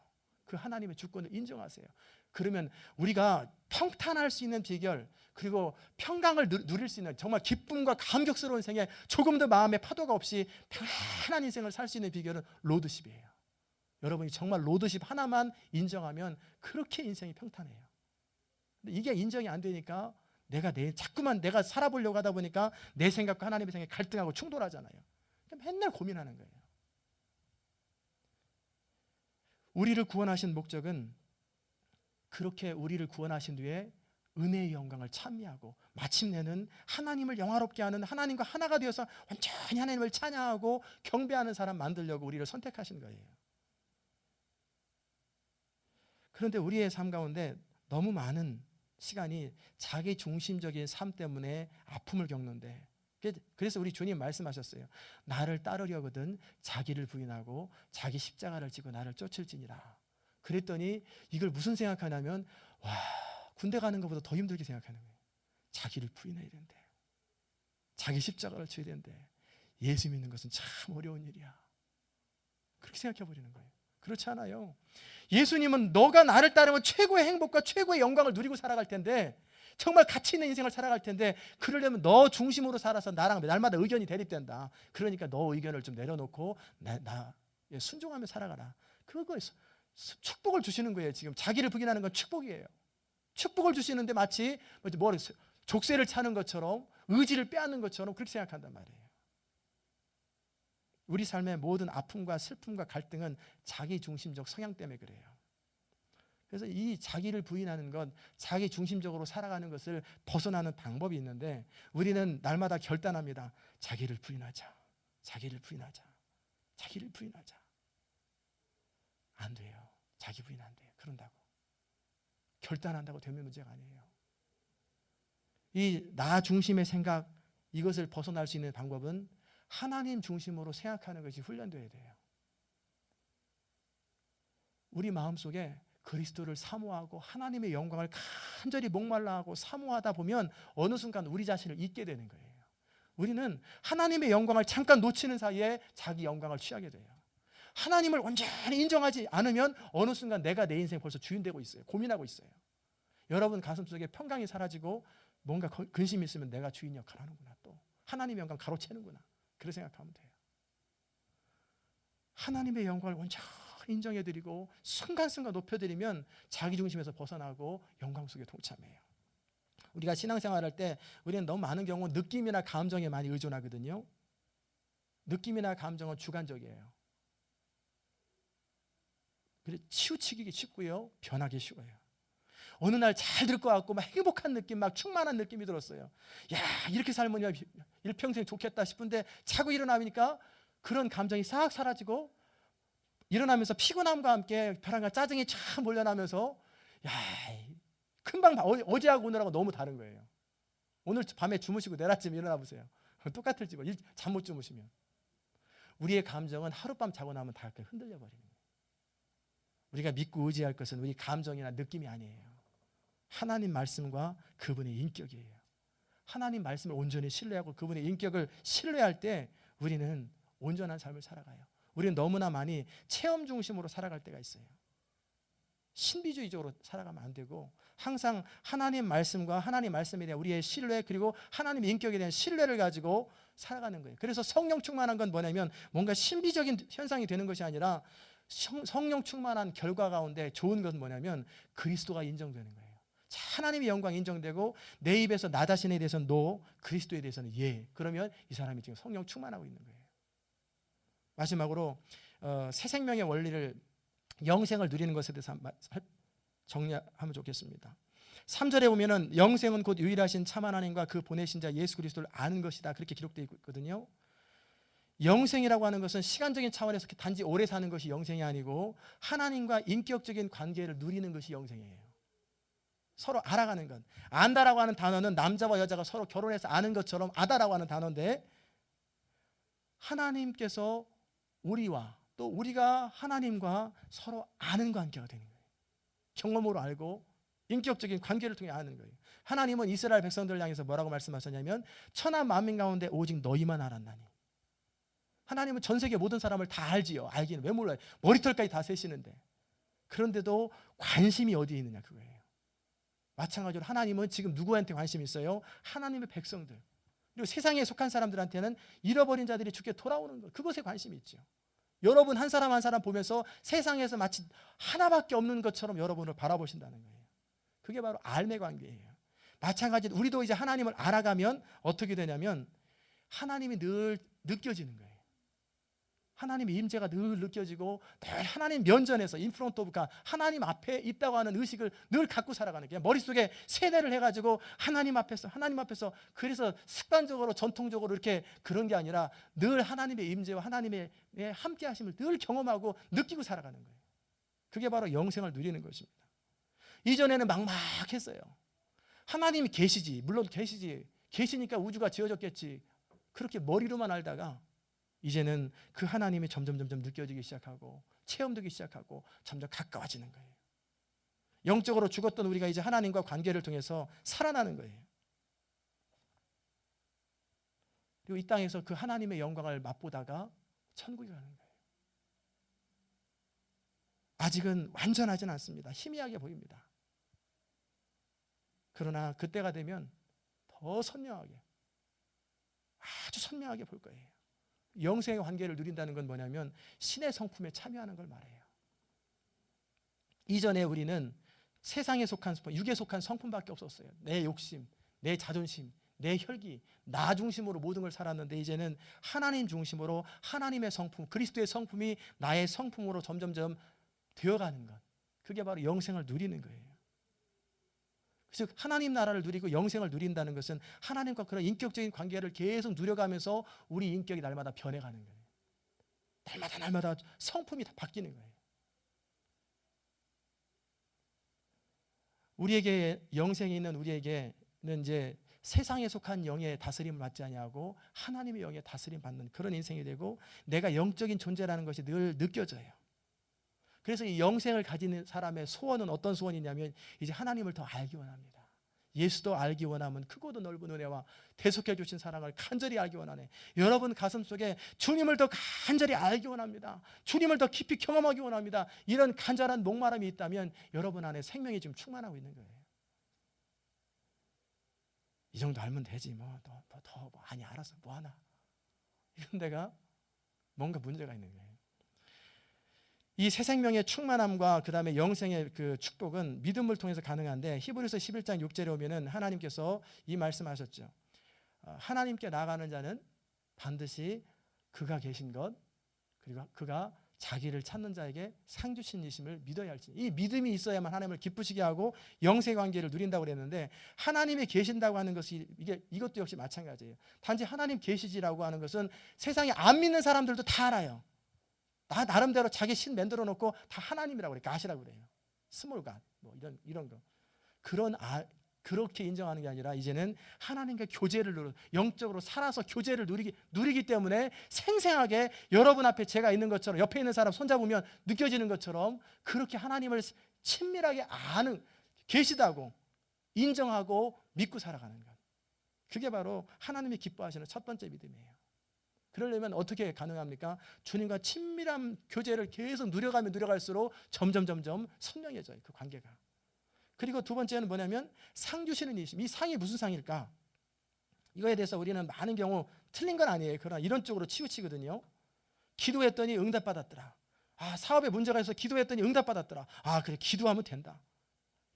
Speaker 1: 그 하나님의 주권을 인정하세요. 그러면 우리가 평탄할 수 있는 비결, 그리고 평강을 누릴 수 있는 정말 기쁨과 감격스러운 생애, 조금 더 마음의 파도가 없이 편안한 인생을 살 수 있는 비결은 로드십이에요. 여러분이 정말 로드십 하나만 인정하면 그렇게 인생이 평탄해요. 근데 이게 인정이 안 되니까 자꾸만 내가 살아보려고 하다 보니까 내 생각과 하나님의 생각이 갈등하고 충돌하잖아요. 맨날 고민하는 거예요. 우리를 구원하신 목적은 그렇게 우리를 구원하신 뒤에 은혜의 영광을 찬미하고 마침내는 하나님을 영화롭게 하는, 하나님과 하나가 되어서 완전히 하나님을 찬양하고 경배하는 사람 만들려고 우리를 선택하신 거예요. 그런데 우리의 삶 가운데 너무 많은 시간이 자기 중심적인 삶 때문에 아픔을 겪는데, 그래서 우리 주님 말씀하셨어요. 나를 따르려거든 자기를 부인하고 자기 십자가를 지고 나를 쫓을지니라. 그랬더니 이걸 무슨 생각하냐면, 와, 군대 가는 것보다 더 힘들게 생각하는 거예요. 자기를 부인해야 된대. 자기 십자가를 져야 된대. 예수 믿는 것은 참 어려운 일이야. 그렇게 생각해 버리는 거예요. 그렇지 않아요. 예수님은 너가 나를 따르면 최고의 행복과 최고의 영광을 누리고 살아갈 텐데, 정말 가치 있는 인생을 살아갈 텐데, 그러려면 너 중심으로 살아서 나랑 날마다 의견이 대립된다. 그러니까 너 의견을 좀 내려놓고 나 순종하며 살아가라. 그거에서 축복을 주시는 거예요. 지금 자기를 부인하는 건 축복이에요. 축복을 주시는데 마치 족쇄를 차는 것처럼, 의지를 빼앗는 것처럼 그렇게 생각한단 말이에요. 우리 삶의 모든 아픔과 슬픔과 갈등은 자기 중심적 성향 때문에 그래요. 그래서 이 자기를 부인하는 것, 자기 중심적으로 살아가는 것을 벗어나는 방법이 있는데, 우리는 날마다 결단합니다. 자기를 부인하자. 자기를 부인하자. 자기를 부인하자. 안 돼요. 자기 부인 안 돼요. 그런다고 결단한다고 되는 문제가 아니에요. 이 나 중심의 생각, 이것을 벗어날 수 있는 방법은 하나님 중심으로 생각하는 것이 훈련되어야 돼요. 우리 마음속에 그리스도를 사모하고 하나님의 영광을 간절히 목말라하고 사모하다 보면 어느 순간 우리 자신을 잊게 되는 거예요. 우리는 하나님의 영광을 잠깐 놓치는 사이에 자기 영광을 취하게 돼요. 하나님을 온전히 인정하지 않으면 어느 순간 내가 내 인생 벌써 주인 되고 있어요. 고민하고 있어요. 여러분 가슴속에 평강이 사라지고 뭔가 근심이 있으면 내가 주인 역할을 하는구나, 또 하나님의 영광 가로채는구나, 그렇게 생각하면 돼요. 하나님의 영광을 온전히 인정해드리고 순간순간 높여드리면 자기 중심에서 벗어나고 영광 속에 동참해요. 우리가 신앙생활할 때 우리는 너무 많은 경우 느낌이나 감정에 많이 의존하거든요. 느낌이나 감정은 주관적이에요. 그래서 치우치기 쉽고요, 변하기 쉬워요. 어느 날 잘 될 것 같고 막 행복한 느낌, 막 충만한 느낌이 들었어요. 야, 이렇게 살면 일평생 좋겠다 싶은데 자고 일어나니까 그런 감정이 싹 사라지고, 일어나면서 피곤함과 함께 벼랑과 짜증이 참 몰려나면서, 야, 금방 어제하고 오늘하고 너무 다른 거예요. 오늘 밤에 주무시고 내일 아침에 일어나 보세요. 똑같을지 잠 못 주무시면. 우리의 감정은 하룻밤 자고 나면 다 흔들려 버리는 거예요. 우리가 믿고 의지할 것은 우리 감정이나 느낌이 아니에요. 하나님 말씀과 그분의 인격이에요. 하나님 말씀을 온전히 신뢰하고 그분의 인격을 신뢰할 때 우리는 온전한 삶을 살아가요. 우리는 너무나 많이 체험 중심으로 살아갈 때가 있어요. 신비주의적으로 살아가면 안 되고, 항상 하나님 말씀과 하나님 말씀에 대한 우리의 신뢰, 그리고 하나님의 인격에 대한 신뢰를 가지고 살아가는 거예요. 그래서 성령 충만한 건 뭐냐면 뭔가 신비적인 현상이 되는 것이 아니라, 성령 충만한 결과 가운데 좋은 것은 뭐냐면 그리스도가 인정되는 거예요. 하나님의 영광이 인정되고 내 입에서 나 자신에 대해서는 노, 그리스도에 대해서는 예. 그러면 이 사람이 지금 성령 충만하고 있는 거예요. 마지막으로 새 생명의 원리를 영생을 누리는 것에 대해서 정리하면 좋겠습니다. 3절에 보면은 영생은 곧 유일하신 참 하나님과 그 보내신 자 예수 그리스도를 아는 것이다, 그렇게 기록되어 있거든요. 영생이라고 하는 것은 시간적인 차원에서 단지 오래 사는 것이 영생이 아니고 하나님과 인격적인 관계를 누리는 것이 영생이에요. 서로 알아가는 것. 안다라고 하는 단어는 남자와 여자가 서로 결혼해서 아는 것처럼 아다라고 하는 단어인데, 하나님께서 우리와 또 우리가 하나님과 서로 아는 관계가 되는 거예요. 경험으로 알고 인격적인 관계를 통해 아는 거예요. 하나님은 이스라엘 백성들을 향해서 뭐라고 말씀하셨냐면 천하 만민 가운데 오직 너희만 알았나니. 하나님은 전 세계 모든 사람을 다 알지요. 알기는 왜 몰라요? 머리털까지 다 세시는데. 그런데도 관심이 어디에 있느냐, 그거예요. 마찬가지로 하나님은 지금 누구한테 관심이 있어요? 하나님의 백성들, 그리고 세상에 속한 사람들한테는 잃어버린 자들이 주께 돌아오는 것, 그것에 관심이 있죠. 여러분 한 사람 한 사람 보면서 세상에서 마치 하나밖에 없는 것처럼 여러분을 바라보신다는 거예요. 그게 바로 알매 관계예요. 마찬가지로 우리도 이제 하나님을 알아가면 어떻게 되냐면 하나님이 늘 느껴지는 거예요. 하나님의 임재가 늘 느껴지고 늘 하나님 면전에서 인프론트 오브 갓, 하나님 앞에 있다고 하는 의식을 늘 갖고 살아가는 거예요. 머릿속에 세뇌를 해가지고 하나님 앞에서 그래서 습관적으로 전통적으로 이렇게 그런 게 아니라 늘 하나님의 임재와 하나님의 함께 하심을 늘 경험하고 느끼고 살아가는 거예요. 그게 바로 영생을 누리는 것입니다. 이전에는 막막했어요. 하나님이 계시지, 물론 계시니까 우주가 지어졌겠지, 그렇게 머리로만 알다가 이제는 그 하나님이 점점 느껴지기 시작하고 체험되기 시작하고 점점 가까워지는 거예요. 영적으로 죽었던 우리가 이제 하나님과 관계를 통해서 살아나는 거예요. 그리고 이 땅에서 그 하나님의 영광을 맛보다가 천국에 가는 거예요. 아직은 완전하진 않습니다. 희미하게 보입니다. 그러나 그때가 되면 더 선명하게, 아주 선명하게 볼 거예요. 영생의 관계를 누린다는 건 뭐냐면 신의 성품에 참여하는 걸 말해요. 이전에 우리는 세상에 속한 성품, 육에 속한 성품밖에 없었어요. 내 욕심, 내 자존심, 내 혈기, 나 중심으로 모든 걸 살았는데 이제는 하나님 중심으로 하나님의 성품, 그리스도의 성품이 나의 성품으로 점점점 되어가는 것, 그게 바로 영생을 누리는 거예요. 즉 하나님 나라를 누리고 영생을 누린다는 것은 하나님과 그런 인격적인 관계를 계속 누려가면서 우리 인격이 날마다 변해가는 거예요. 날마다 성품이 다 바뀌는 거예요. 우리에게 영생이 있는 우리에게는 이제 세상에 속한 영의 다스림을 받지 아니하고 하나님의 영의 다스림 받는 그런 인생이 되고, 내가 영적인 존재라는 것이 늘 느껴져요. 그래서 이 영생을 가진 사람의 소원은 어떤 소원이냐면 이제 하나님을 더 알기 원합니다. 예수도 알기 원하면 크고도 넓은 은혜와 대속해 주신 사랑을 간절히 알기 원하네. 여러분 가슴속에 주님을 더 간절히 알기 원합니다. 주님을 더 깊이 경험하기 원합니다. 이런 간절한 목마름이 있다면 여러분 안에 생명이 지금 충만하고 있는 거예요. 이 정도 알면 되지 더 아니 알아서 뭐하나, 이런 데가 뭔가 문제가 있는 거예요. 이 새 생명의 충만함과 그 다음에 영생의 그 축복은 믿음을 통해서 가능한데, 히브리서 11장 6절에 오면은 하나님께서 이 말씀하셨죠. 하나님께 나아가는 자는 반드시 그가 계신 것, 그리고 그가 자기를 찾는 자에게 상 주신 이심을 믿어야 할지. 이 믿음이 있어야만 하나님을 기쁘시게 하고 영생 관계를 누린다고 그랬는데, 하나님이 계신다고 하는 것이 이것도 역시 마찬가지예요. 단지 하나님 계시지라고 하는 것은 세상에 안 믿는 사람들도 다 알아요. 나 나름대로 자기 신 만들어 놓고 다 하나님이라고 그래, 갓이라고 그래요. 스몰 갓, 뭐 이런 거. 그렇게 인정하는 게 아니라 이제는 하나님과 교제를 누르, 영적으로 살아서 교제를 누리기 때문에 생생하게 여러분 앞에 제가 있는 것처럼, 옆에 있는 사람 손잡으면 느껴지는 것처럼 그렇게 하나님을 친밀하게 아는, 계시다고 인정하고 믿고 살아가는 것. 그게 바로 하나님이 기뻐하시는 첫 번째 믿음이에요. 그러려면 어떻게 가능합니까? 주님과 친밀한 교제를 계속 누려가면 누려갈수록 점점 선명해져요, 그 관계가. 그리고 두 번째는 뭐냐면 상 주시는 이심. 이 상이 무슨 상일까? 이거에 대해서 우리는 많은 경우 틀린 건 아니에요. 그러나 이런 쪽으로 치우치거든요. 기도했더니 응답받았더라. 사업에 문제가 있어서 기도했더니 응답받았더라. 그래, 기도하면 된다.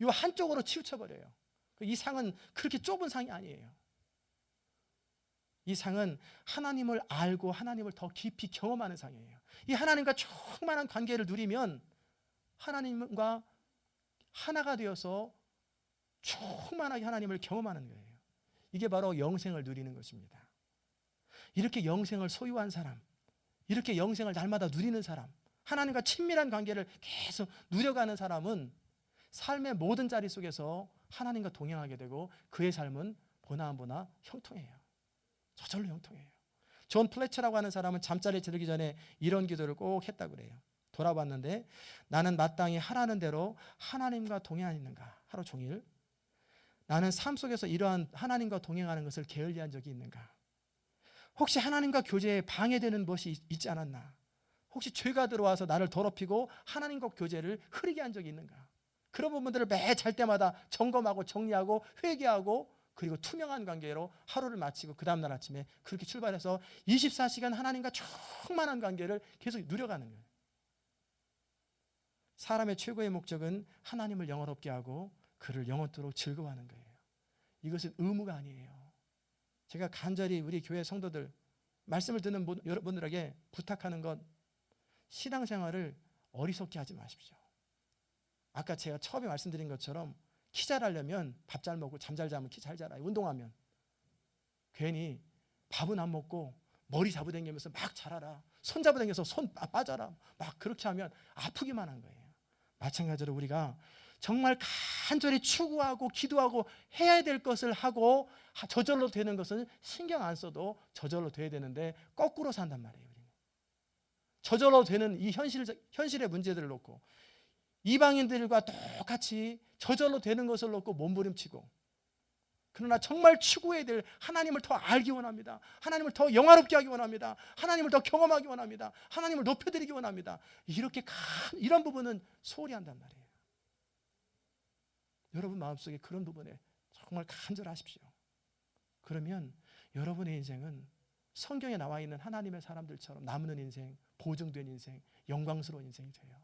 Speaker 1: 이 한쪽으로 치우쳐버려요. 이 상은 그렇게 좁은 상이 아니에요. 이 상은 하나님을 알고 하나님을 더 깊이 경험하는 상이에요. 이 하나님과 충만한 관계를 누리면 하나님과 하나가 되어서 충만하게 하나님을 경험하는 거예요. 이게 바로 영생을 누리는 것입니다. 이렇게 영생을 소유한 사람, 이렇게 영생을 날마다 누리는 사람, 하나님과 친밀한 관계를 계속 누려가는 사람은 삶의 모든 자리 속에서 하나님과 동행하게 되고 그의 삶은 보나보나 형통해요. 저절로 형통해요. 존 플래처라고 하는 사람은 잠자리에 들기 전에 이런 기도를 꼭 했다고 그래요. 돌아봤는데 나는 마땅히 하라는 대로 하나님과 동행하는가? 하루 종일 나는 삶 속에서 이러한 하나님과 동행하는 것을 게을리한 적이 있는가? 혹시 하나님과 교제에 방해되는 것이 있지 않았나? 혹시 죄가 들어와서 나를 더럽히고 하나님과 교제를 흐리게 한 적이 있는가? 그런 부분들을 매 잘 때마다 점검하고 정리하고 회개하고 그리고 투명한 관계로 하루를 마치고 그 다음날 아침에 그렇게 출발해서 24시간 하나님과 충만한 관계를 계속 누려가는 거예요. 사람의 최고의 목적은 하나님을 영화롭게 하고 그를 영원토록 즐거워하는 거예요. 이것은 의무가 아니에요. 제가 간절히 우리 교회 성도들 말씀을 듣는 여러분들에게 부탁하는 건 신앙생활을 어리석게 하지 마십시오. 아까 제가 처음에 말씀드린 것처럼 키 자라려면 밥 잘 먹고 잠 잘 자면 키 잘 자라요. 운동하면. 괜히 밥은 안 먹고 머리 잡아당기면서 막 자라라. 손 잡아당겨서 손 빠져라. 막 그렇게 하면 아프기만 한 거예요. 마찬가지로 우리가 정말 간절히 추구하고 기도하고 해야 될 것을 하고 저절로 되는 것은 신경 안 써도 저절로 돼야 되는데 거꾸로 산단 말이에요. 저절로 되는 이 현실의 문제들을 놓고 이방인들과 똑같이 저절로 되는 것을 놓고 몸부림치고, 그러나 정말 추구해야 될 하나님을 더 알기 원합니다. 하나님을 더 영화롭게 하기 원합니다. 하나님을 더 경험하기 원합니다. 하나님을 높여드리기 원합니다. 이런 부분은 소홀히 한단 말이에요. 여러분 마음속에 그런 부분에 정말 간절하십시오. 그러면 여러분의 인생은 성경에 나와 있는 하나님의 사람들처럼 남는 인생, 보증된 인생, 영광스러운 인생이 돼요.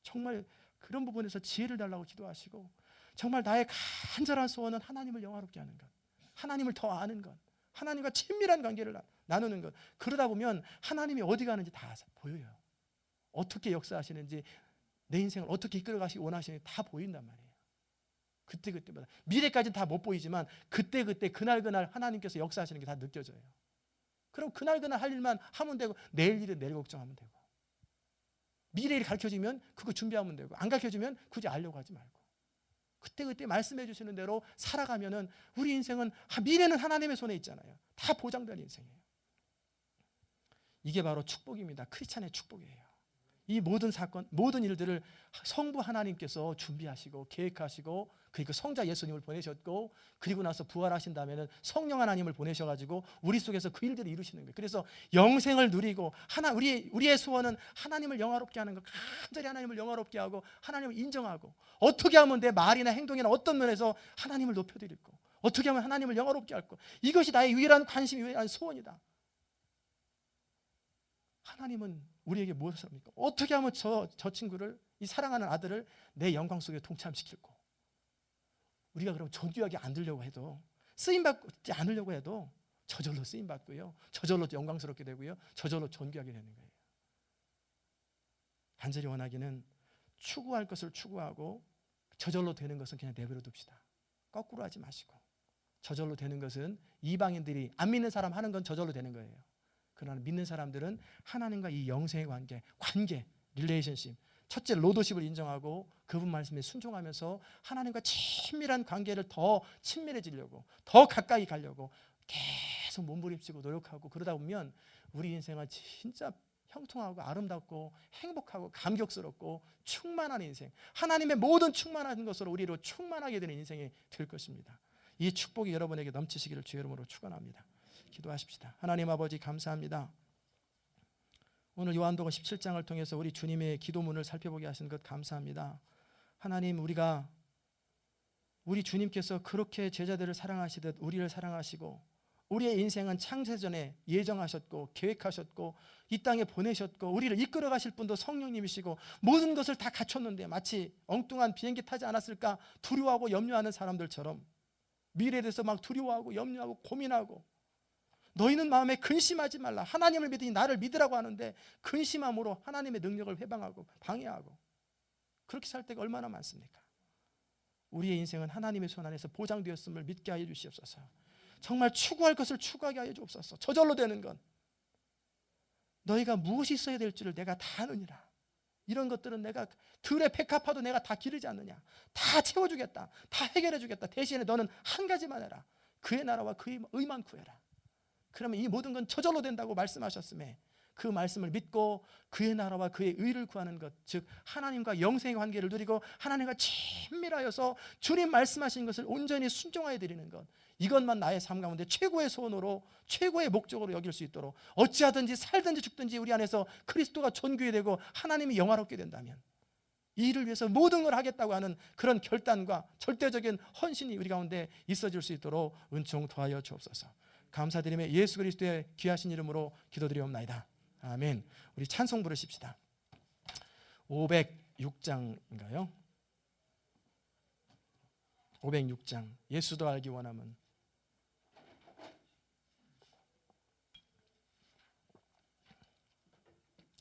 Speaker 1: 정말 그런 부분에서 지혜를 달라고 기도하시고, 정말 나의 간절한 소원은 하나님을 영화롭게 하는 것, 하나님을 더 아는 것, 하나님과 친밀한 관계를 나누는 것. 그러다 보면 하나님이 어디 가는지 다 보여요. 어떻게 역사하시는지, 내 인생을 어떻게 이끌어가시기 원하시는지 다 보인단 말이에요. 그때마다. 미래까지는 다 못 보이지만 그때 그날 하나님께서 역사하시는 게 다 느껴져요. 그럼 그날 할 일만 하면 되고, 내일 일은 내일 걱정하면 되고, 미래를 가르쳐주면 그거 준비하면 되고, 안 가르쳐주면 굳이 알려고 하지 말고, 그때 말씀해 주시는 대로 살아가면은 우리 인생은, 미래는 하나님의 손에 있잖아요. 다 보장된 인생이에요. 이게 바로 축복입니다. 크리스찬의 축복이에요. 이 모든 사건, 모든 일들을 성부 하나님께서 준비하시고 계획하시고, 그리고 성자 예수님을 보내셨고, 그리고 나서 부활하신 다음에는 성령 하나님을 보내셔가지고 우리 속에서 그 일들을 이루시는 거예요. 그래서 영생을 누리고, 우리의 소원은 하나님을 영화롭게 하는 것, 간절히 하나님을 영화롭게 하고 하나님을 인정하고, 어떻게 하면 내 말이나 행동이나 어떤 면에서 하나님을 높여드리고, 어떻게 하면 하나님을 영화롭게 할까, 이것이 나의 유일한 관심, 유일한 소원이다. 하나님은 우리에게 무엇을 합니까? 어떻게 하면 저 친구를, 이 사랑하는 아들을 내 영광 속에 동참시킬고, 우리가 그럼 존귀하게 안 되려고 해도, 쓰임받지 않으려고 해도 저절로 쓰임받고요, 저절로 영광스럽게 되고요, 저절로 존귀하게 되는 거예요. 간절히 원하기는 추구할 것을 추구하고, 저절로 되는 것은 그냥 내버려 둡시다. 거꾸로 하지 마시고, 저절로 되는 것은 이방인들이 안 믿는 사람 하는 건 저절로 되는 거예요. 그러나 믿는 사람들은 하나님과 이 영생의 관계, 릴레이션십, 첫째 로더십을 인정하고 그분 말씀에 순종하면서 하나님과 친밀한 관계를 더 친밀해지려고, 더 가까이 가려고 계속 몸부림치고 노력하고, 그러다 보면 우리 인생은 진짜 형통하고 아름답고 행복하고 감격스럽고 충만한 인생, 하나님의 모든 충만한 것으로 우리로 충만하게 되는 인생이 될 것입니다. 이 축복이 여러분에게 넘치시기를 주의 이름으로 축원합니다. 기도하십시다. 하나님 아버지, 감사합니다. 오늘 요한복음 17장을 통해서 우리 주님의 기도문을 살펴보게 하신 것 감사합니다. 하나님, 우리 주님께서 그렇게 제자들을 사랑하시듯 우리를 사랑하시고, 우리의 인생은 창세전에 예정하셨고 계획하셨고 이 땅에 보내셨고, 우리를 이끌어 가실 분도 성령님이시고, 모든 것을 다 갖췄는데 마치 엉뚱한 비행기 타지 않았을까 두려워하고 염려하는 사람들처럼 미래에 대해서 막 두려워하고 염려하고 고민하고, 너희는 마음에 근심하지 말라, 하나님을 믿으니 나를 믿으라고 하는데 근심함으로 하나님의 능력을 회방하고 방해하고, 그렇게 살 때가 얼마나 많습니까? 우리의 인생은 하나님의 손 안에서 보장되었음을 믿게 하여 주시옵소서. 정말 추구할 것을 추구하게 하여 주옵소서. 저절로 되는 건 너희가 무엇이 있어야 될 줄을 내가 다 아느니라. 이런 것들은 내가 들에 백합화도 내가 다 기르지 않느냐. 다 채워주겠다. 다 해결해 주겠다. 대신에 너는 한 가지만 해라. 그의 나라와 그의 의만 구해라. 그러면 이 모든 건 저절로 된다고 말씀하셨음에 그 말씀을 믿고 그의 나라와 그의 의를 구하는 것, 즉 하나님과 영생의 관계를 누리고 하나님과 친밀하여서 주님 말씀하신 것을 온전히 순종하여 드리는 것, 이것만 나의 삶 가운데 최고의 소원으로 최고의 목적으로 여길 수 있도록 어찌하든지 살든지 죽든지 우리 안에서 그리스도가 존귀히 되고 하나님이 영화롭게 된다면 이 일을 위해서 모든 걸 하겠다고 하는 그런 결단과 절대적인 헌신이 우리 가운데 있어질 수 있도록 은총 더하여 주옵소서. 감사드리며 예수 그리스도의 귀하신 이름으로 기도드리옵나이다. 아멘. 우리 찬송 부르십시다. 506장인가요? 506장. 예수도 알기 원함은.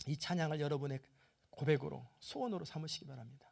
Speaker 1: 이 찬양을 여러분의 고백으로 소원으로 삼으시기 바랍니다.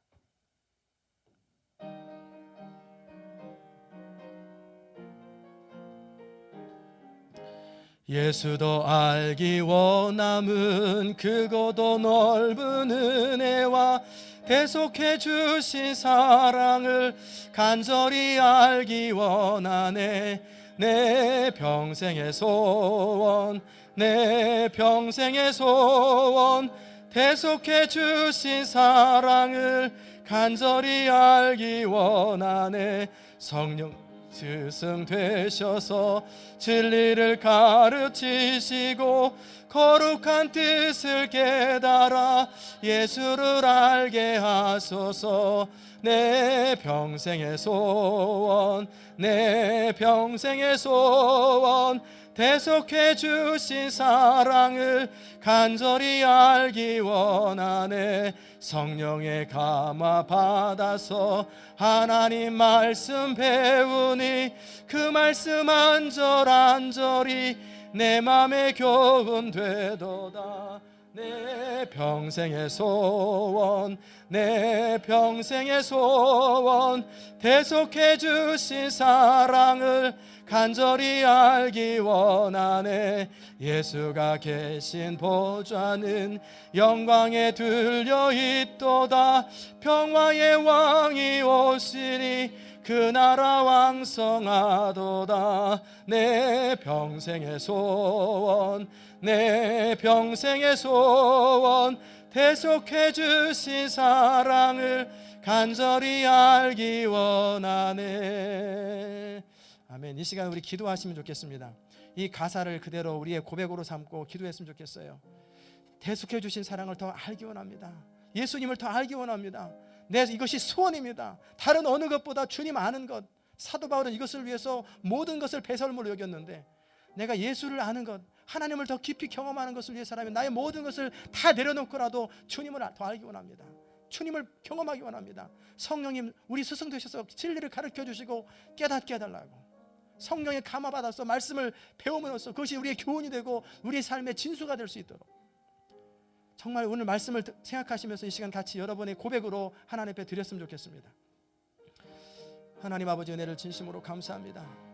Speaker 1: 예수도 알기 원함은 크고도 넓은 은혜와 대속해 주신 사랑을 간절히 알기 원하네. 내 평생의 소원, 내 평생의 소원, 대속해 주신 사랑을 간절히 알기 원하네. 성령 스승 되셔서 진리를 가르치시고 거룩한 뜻을 깨달아 예수를 알게 하소서. 내 평생의 소원, 내 평생의 소원, 대속해 주신 사랑을 간절히 알기 원하네. 성령의 감화 받아서 하나님 말씀 배우니 그 말씀 안절안절이 내 맘에 교훈 되도다. 내 평생의 소원, 내 평생의 소원, 대속해 주신 사랑을 간절히 알기 원하네. 예수가 계신 보좌는 영광에 들려 있도다. 평화의 왕이 오시니 그 나라 왕성하도다. 내 평생의 소원, 내 평생의 소원, 대속해 주신 사랑을 간절히 알기 원하네. 아멘. 이 시간 우리 기도하시면 좋겠습니다. 이 가사를 그대로 우리의 고백으로 삼고 기도했으면 좋겠어요. 대속해 주신 사랑을 더 알기 원합니다. 예수님을 더 알기 원합니다. 이것이 소원입니다. 다른 어느 것보다 주님 아는 것. 사도 바울은 이것을 위해서 모든 것을 배설물로 여겼는데, 내가 예수를 아는 것, 하나님을 더 깊이 경험하는 것을 위해서라면 나의 모든 것을 다 내려놓고라도 주님을 더 알기 원합니다. 주님을 경험하기 원합니다. 성령님, 우리 스승 되셔서 진리를 가르쳐 주시고 깨닫게 해달라고. 성령의 감화 받아서 말씀을 배움으로써 그것이 우리의 교훈이 되고 우리의 삶의 진수가 될 수 있도록, 정말 오늘 말씀을 생각하시면서 이 시간 같이 여러분의 고백으로 하나님 앞에 드렸으면 좋겠습니다. 하나님 아버지, 은혜를 진심으로 감사합니다.